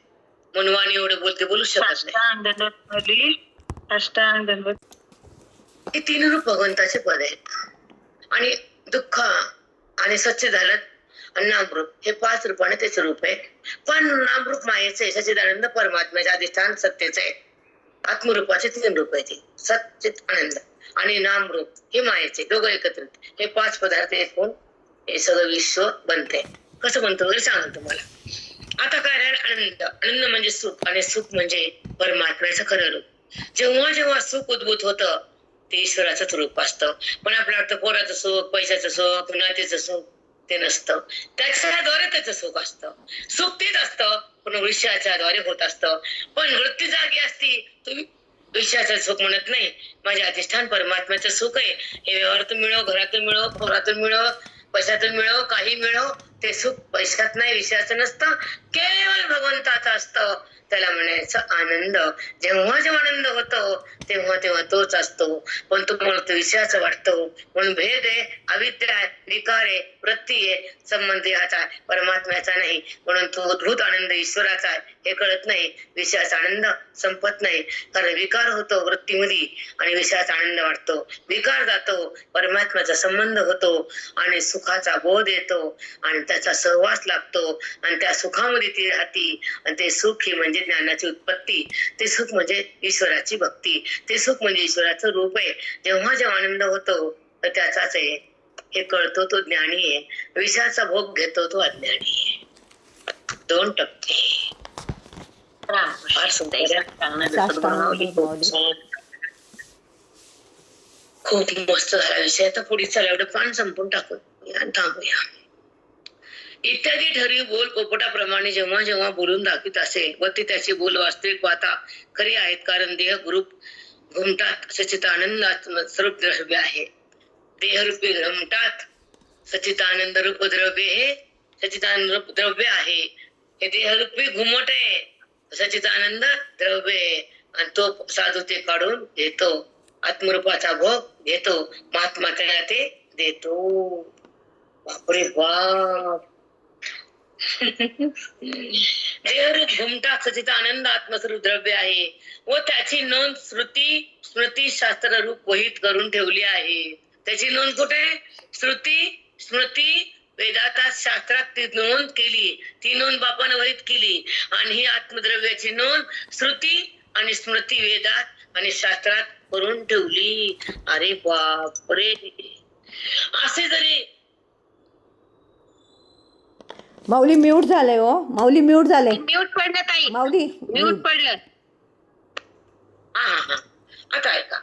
म्हणून वाणी एवढं बोलते बोलू शकत नाही. हे तीन रूप भगवंताचे पद आहेत आणि दुःख आणि सच्चिदानंद आणि नामरूप हे 5 रूपाने त्याचे रूप आहे. पण नामरूप मायेचे सच्चिदानंद परमात्म्याचे अधिष्ठान सत्तेचे आहे. आत्मरूपाचे 3 रूप आहे. सच्चित आनंद आणि नामरूप हे मायेचे दोघं एकत्रित हे 5 पदार्थ एकूण हे सगळं विश्व बनते. कसं बनतं वगैरे सांगेल तुम्हाला. आता काय राहील आनंद. आनंद म्हणजे सुख आणि सुख म्हणजे परमात्म्याचं खरं रूप. जेव्हा जेव्हा सुख उद्भूत होतं ते ईश्वराचंच रूप असतं. पण आपल्याला वाटतं पोराचं सुख, पैशाचं सुख, नातीचं सुख ते नसतं. त्याच्याद्वारे त्याचं सुख असतं. सुख तेच असतं पण विषयाच्या द्वारे होत असतं. पण वृत्ती जागी असती तुम्ही विषयाचं सुख म्हणत नाही. माझे अधिष्ठान परमात्म्याचं सुख आहे. हे व्यवहारातून मिळव, घरातून मिळव, पोरातून मिळव, पैशातून मिळव, काही मिळव, ते सुख पैशात नाही, विषयाचं नसतं, केवळ भगवंताचं असतं. त्याला म्हणायचं आनंद. जेव्हा जेव्हा आनंद होतो तेव्हा तेव्हा तोच असतो. पण तुम्हाला तो विषयाचं वाटतो म्हणून भेद आहे, अविद्या आहे, विकार आहे, वृत्ती आहे, संबंध देहाचा आहे, परमात्म्याचा नाही. म्हणून तो अद्भुत आनंद ईश्वराचा आहे हे कळत नाही. विषयाचा आनंद संपत नाही. कारण विकार होतो वृत्तीमध्ये आणि विषयाचा आनंद वाटतो. विकार जातो, परमात्म्याचा संबंध होतो आणि सुखाचा बोध येतो आणि त्याचा सहवास लागतो आणि त्या सुखामध्ये ती राहती. आणि ते सुख ही म्हणजे ज्ञानाची उत्पत्ती. ते सुख म्हणजे ईश्वराची भक्ती. ते सुख म्हणजे ईश्वराचं रूप आहे. जेव्हा जेव्हा आनंद होतो तर त्याचाच आहे हे कळतो तो ज्ञानी आहे. विषयाचा भोग घेतो तो अज्ञानी आहे. 2% फार सुंदर खूप मस्त झाला विषय. आता पुढे चला एवढं पान संपून टाकूया आणि थांबूया. इत्यादी ठरवी बोल पोपटाप्रमाणे जेव्हा जेव्हा बोलून दाखवित असेल व ते त्याचे बोल वास्तविक पाहता खरे आहेत. कारण देह ग्रुप घुमटात सच्चिदानंद स्वरूप द्रव्य आहे. देहरूपी घुमटात सच्चिदानंद रूप द्रव्य हे सच्चिदानंद रूप द्रव्य आहे. हे देहरूपी घुमट आहे, सच्चिदानंद द्रव्य आहे आणि तो साधू ते काढून घेतो. आत्मरूपाचा भोग घेतो. महात्मा त्याला ते देतो. बापरे बाप. देहरूप घुमटा सच्चिदानंद आत्मस्वरूप द्रव्य आहे व त्याची नोंद श्रुती स्मृती शास्त्र रूप वहीत करून ठेवली आहे. त्याची नोंद कुठे? श्रुती स्मृती वेदांतात शास्त्रात ती नोंद केली. ती नोंद बापानं वहीत केली आणि ही आत्मद्रव्याची नोंद श्रुती आणि स्मृती वेदात आणि शास्त्रात करून ठेवली. अरे बापरे. असे जरी माऊली म्यूट झालंय हो. माऊली म्यूट झाले. म्यूट पडलं ताई. माऊली म्यूट पडलं. हा आता ऐका.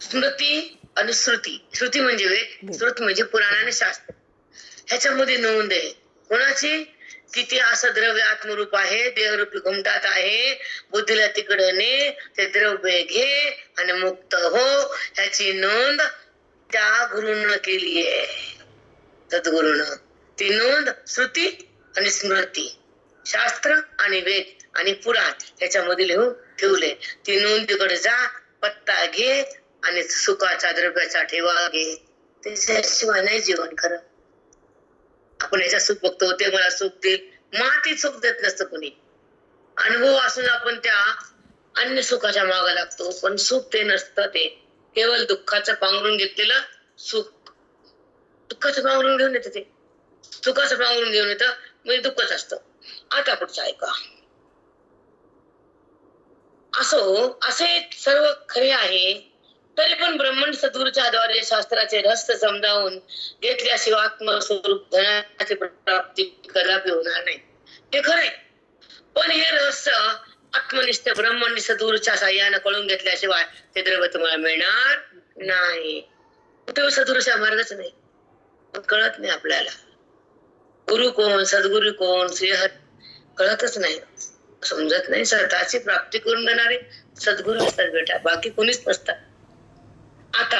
स्मृती आणि श्रुती. श्रुती म्हणजे वेद, श्रुत म्हणजे पुराण आणि शास्त्र. ह्याच्यामध्ये नोंद आहे कोणाची? किती असं द्रव्य आत्मरूप आहे, देहरूपी घुमटात आहे. बुद्धीला तिकडे ने, ते द्रव्य घे आणि मुक्त हो. ह्याची नोंद त्या गुरुनं केली आहे, सद्गुरुनं. ती नोंद श्रुती आणि स्मृती, शास्त्र आणि वेद आणि पुराण ह्याच्यामध्ये लिहून ठेवले. ती नोंद तिकडे जा, पत्ता घे आणि सुखाचा द्रव्याचा ठेवा घे. त्याच्याशिवाय नाही जीवन खरं. आपण याच्या सुख बघतो, ते मला सुख देईल, माती सुख देत नसतं कोणी. अनुभव असून आपण त्या अन्य सुखाच्या मागे लागतो, पण सुख ते नसतं. ते केवळ दुःखाचं पांघरून घेतलेलं सुख. दुःखाचं पांघरून घेऊन येतं ते, सुखाचं पांघरून घेऊन येतं म्हणजे दुःखच असतं. आता पुढचं ऐका. असो असे सर्व खरे आहे तरी पण ब्रह्मन सद्गुरूच्या द्वारे शास्त्राचे रहस्य समजावून घेतल्याशिवाय आत्मस्वरूप धनाची प्राप्ती कदापि होणार नाही. हे खरंय, पण हे रहस्य आत्मनिष्ठ ब्रह्मनिष्ठ सद्गुरूच्या साह्यानं कळून घेतल्याशिवाय ते द्रव्य तुम्हाला मिळणार नाही. कुठे सद्गुरूचा मार्गच नाही, कळत नाही आपल्याला. गुरु कोण, सद्गुरु कोण, श्रीहर कळतच नाही, समजत नाही. स्वतःची प्राप्ती करून देणारे सद्गुरू असतात बेटा, बाकी कोणीच नसतात. आता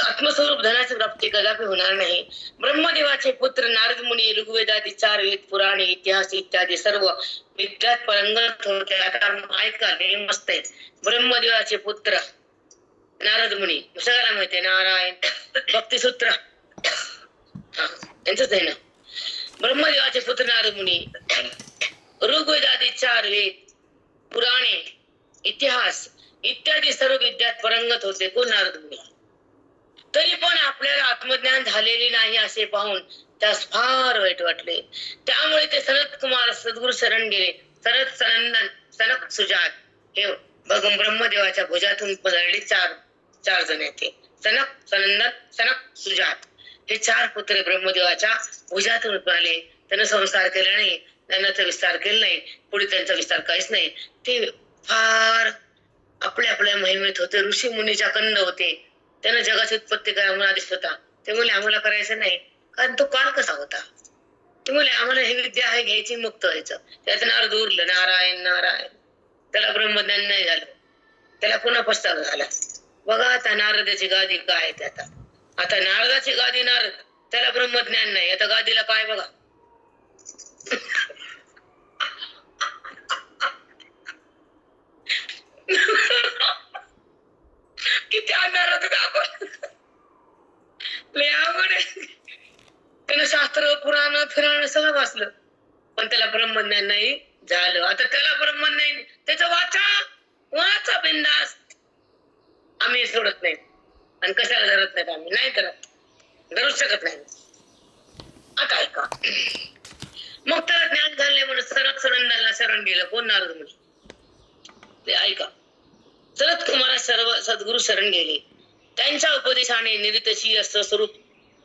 आत्मस्वरूप धनाची प्राप्ती कदापि होणार नाही. ब्रह्मदेवाचे पुत्र नारद मुनी ऋग्वेदादी 4 वेद, पुराणे, इतिहास इत्यादी सर्व विद्यात पारंगत होते. आता ऐका, हे मस्त आहे. ब्रह्मदेवाचे पुत्र नारद मुनी, सगळ्याला माहिती नारायण भक्तिसूत्र यांचंच आहे ना. ब्रह्मदेवाचे पुत्र नारद मुनी ऋग्वेदादी 4 वेद, पुराणे, इतिहास इत्यादी सर्व विद्यात पारंगत होते. कोण? नारद मुनी. तरी पण आपल्याला आत्मज्ञान झालेले नाही असे पाहून त्यास फार वाईट वाटले. त्यामुळे ते सनत कुमार सद्गुरू शरण गेले. सरत सनंदन सनक सुजात हे ब्रह्मदेवाच्या भुजातून पडले चार जण येते. सनक सनंदन सनक सुजात हे 4 पुत्र ब्रह्मदेवाच्या भुजातून पडले. त्यांना संस्कार केला नाही, ज्ञानाचा विस्तार केला नाही, पुढे त्यांचा विस्तार काहीच नाही. ते फार आपल्या महिमेत होते, ऋषी मुनीच्या कंद होते. त्यांना जगाची उत्पत्ती करा म्हणून आदेश होता. ते म्हणले आम्हाला करायचं नाही, कारण तो काळ कसा होता. ते म्हणले आम्हाला ही विद्या आहे घ्यायची, मुक्त व्हायचं. त्याचं नारद उरलं, नारायण नारायण. त्याला ब्रह्मज्ञान नाही झालं, त्याला पुन्हा पस्तावा झाला. बघा आता नारदाची गादी काय आहे. आता नारदाची गादी नारद, त्याला ब्रह्मज्ञान नाही. आता गादीला काय बघा. किती नारद त्यानं शास्त्र पुराण फिराण सगळं वाचलं, पण त्याला ब्रह्मज्ञान नाही झालं. आता त्याला ब्रह्मज्ञान, त्याचा वाचा बिंदास. आम्ही सोडत नाही, आणि कशाला धरत नाहीत. आम्ही नाही धरूच शकत नाही. आता ऐका, मग त्याला ज्ञान झाले म्हणून सरक सनंदाला शरण गेलं. कोण? नारद मुनी. ते ऐका, सनत कुमारा सर्व सद्गुरू शरण गेले. त्यांच्या उपदेशाने निरितशीय स्वरूप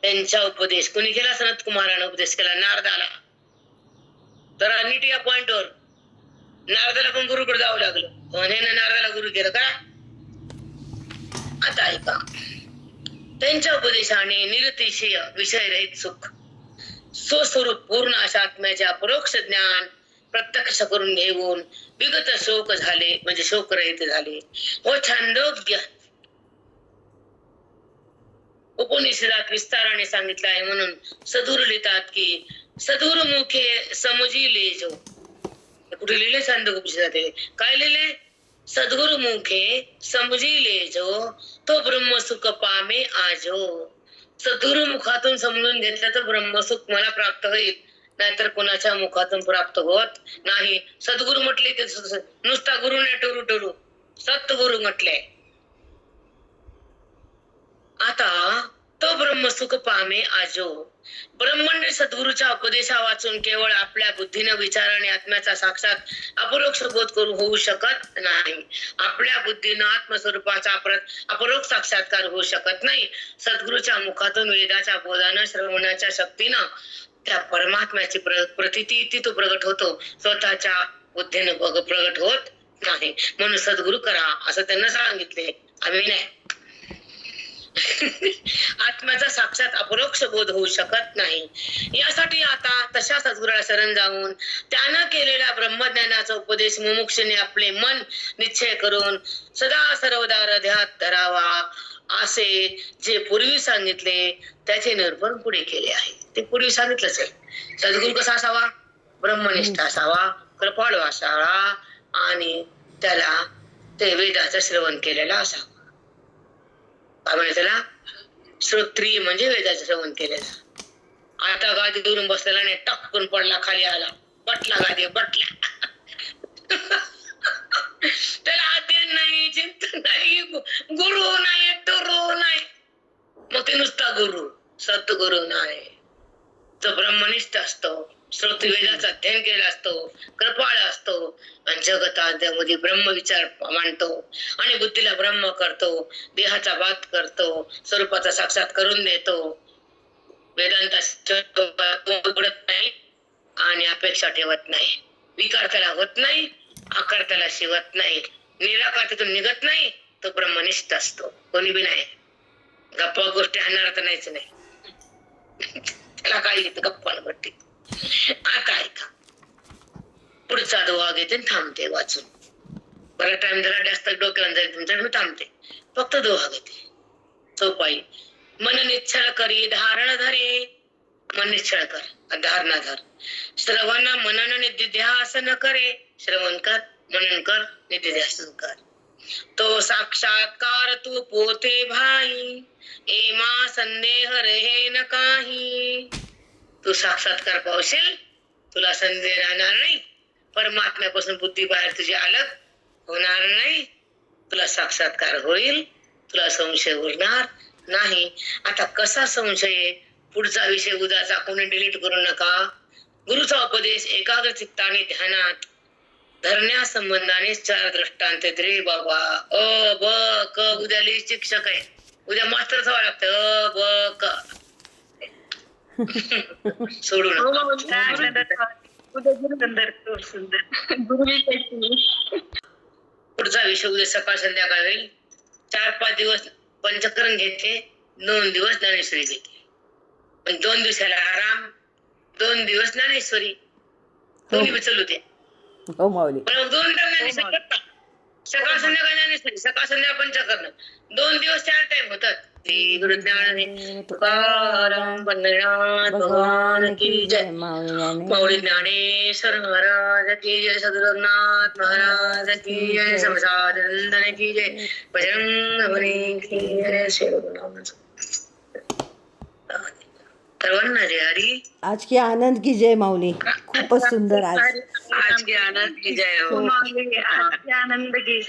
त्यांचा उपदेश कोणी केला? सनत कुमाराने उपदेश केला नारदाला. तर नीट या पॉइंटवर, नारदाला पण गुरुकडे जावं लागलं. नारदाला गुरु केलं का? आता ऐका, त्यांच्या उपदेशाने निरतिशय विषयरहित सुख स्वस्वरूप पूर्ण अशा आत्म्याचे अपरोक्ष ज्ञान प्रत्यक्ष करून घेऊन विगत शोक झाले, म्हणजे शोकरहित झाले व छांदोग्य उपनिषदात विस्ताराने सांगितलं आहे. म्हणून सदुर लिहितात की सदुरमुखे समजिले जो. कुठे लिहिले? छांदोग्य उपनिषदात. काय लिहिले? सद्गुरुमुखे समजिले जो तो ब्रह्मसुख पामे आजो. सद्गुरुमुखातून समजून घेतलं तर ब्रह्मसुख मला प्राप्त होईल, नाहीतर कोणाच्या मुखातून प्राप्त होत नाही. सद्गुरु म्हटले ते नुसता गुरु नाही, टरू सत्गुरु म्हटले. आता तो ब्रह्मसुख पामे आजो. ब्रह्मंड सद्गुरूच्या उपदेशा वाचून केवळ आपल्या बुद्धीनं विचाराने आत्म्याचा साक्षात अपरोक्ष बोध करू होऊ शकत नाही. आपल्या बुद्धीनं आत्मस्वरूपाचा अपरोक्ष साक्षात्कार होऊ शकत नाही. सद्गुरूच्या मुखातून वेदाच्या बोधानं श्रवणाच्या शक्तीनं त्या परमात्म्याची प्रतीती तिथं प्रगट होतो, स्वतःच्या बुद्धीनं प्रगट होत नाही. म्हणून सद्गुरू करा असं त्यांना सांगितले, आम्ही नाही. आत्म्याचा साक्षात अपरोक्ष बोध होऊ शकत नाही. यासाठी आता तशा सद्गुरूला शरण जाऊन त्यानं केलेल्या ब्रह्मज्ञानाचा उपदेश मुमुक्षुने आपले मन निश्चय करून सदा सर्वदा हृदयात धरावा, असे जे पूर्वी सांगितले त्याचे निरूपण पुढे केले आहे. ते पूर्वी सांगितलंच आहे. सद्गुरू कसा असावा? ब्रह्मनिष्ठ असावा, कृपाळू असावा, आणि त्याला ते वेदाचं श्रवण केलेला असावा. काय म्हणजे त्याला? श्रोत्रिय म्हणजे वेदाचं श्रवण केलेलं. आता गादीवरून बसलेला नाही, टपकून पडला, खाली आला, बटला गादी, बटला. त्याला अध्ययन नाही, चिंतन नाही, गुरु नाही, टुरू नाही, मग ते नुसता गुरु, सद्गुरु नाही. तो ब्रह्मनिष्ठ असतो. श्रोत्री वेदाचा अध्ययन केलेला असतो, कृपाळ असतो आणि जगतामध्ये ब्रह्मविचार मांडतो आणि बुद्धीला ब्रह्म करतो, देहाचा बात करतो, स्वरूपाचा साक्षात करून देतो. वेदांता उघडत नाही आणि अपेक्षा ठेवत नाही. विकार त्याला होत नाही, आकार त्याला शिवत नाही, निराकार तिथून निघत नाही. तो ब्रह्मनिष्ठ असतो. कोणी बी नाही. गप्पा गोष्टी आणणार तर नाहीच नाही. त्याला काय येतं गप्पांवरती. आता ऐका, पुढचा दोहा घेते आणि थांबते वाचून. बरा टाइम जरा जास्त डोक्याला जाईल तुमच्या, मी थांबते. फक्त दोहा घेते. सोपाई. मन निश्चळ करी धारण धरे. मन निश्चळ कर, धारणा धर. श्रवण मनन निधिध्यासन करे. श्रवण कर, मनन कर, निधिध्यासन कर. तो साक्षात्कार तू पोते भाई. एमा संदेह रहे न काही. तू साक्षात्कार पावशील, तुला संदेह राहणार नाही. परमात्म्यापासून बुद्धी बाहेर तुझी अलग होणार नाही. तुला साक्षात्कार होईल, तुला संशय उरणार नाही. आता कसा संशय? पुढचा विषय उद्याचा कोणी डिलीट करू नका. गुरुचा उपदेश एकाग्र चित्ताने ध्यानात धरण्या संबंधाने 4 दृष्टांत रे बाबा. अ ब क. उद्या लिहित शिक्षक आहे, उद्या मास्टर व्हावं लागतं. अ ब क. सोडू नका. पुढचा विषय उद्या सकाळ संध्याकाळ होईल. 4-5 दिवस पंचकरण घेते, 2 दिवस ज्ञानेश्वरी घेते. पण 2 दिवसाला आराम, 2 दिवस ज्ञानेश्वरी. दोन्ही चालू द्या. हो माऊली. 2 टाइम ज्ञानेश्वरी करता. सकाळ संध्याकाळ ज्ञानेश्वरी, सकाळ संध्याकाळ पंचकरण. 2 दिवस 4 टाइम होतात. श्री गुरु ज्ञान तुकाराम पंढरीनाथ भगवान की जय. माऊली ज्ञानेश्वर महाराज की जय. सद्गुरुनाथ महाराज की जय. समसानंदन की जय. बजरंग बली की जय. श्री गुरुनाम. सर्वांना जय हरी. आज की आनंद की जय माऊली. खूपच सुंदर आज. आज की आनंद की जय हो. आनंद की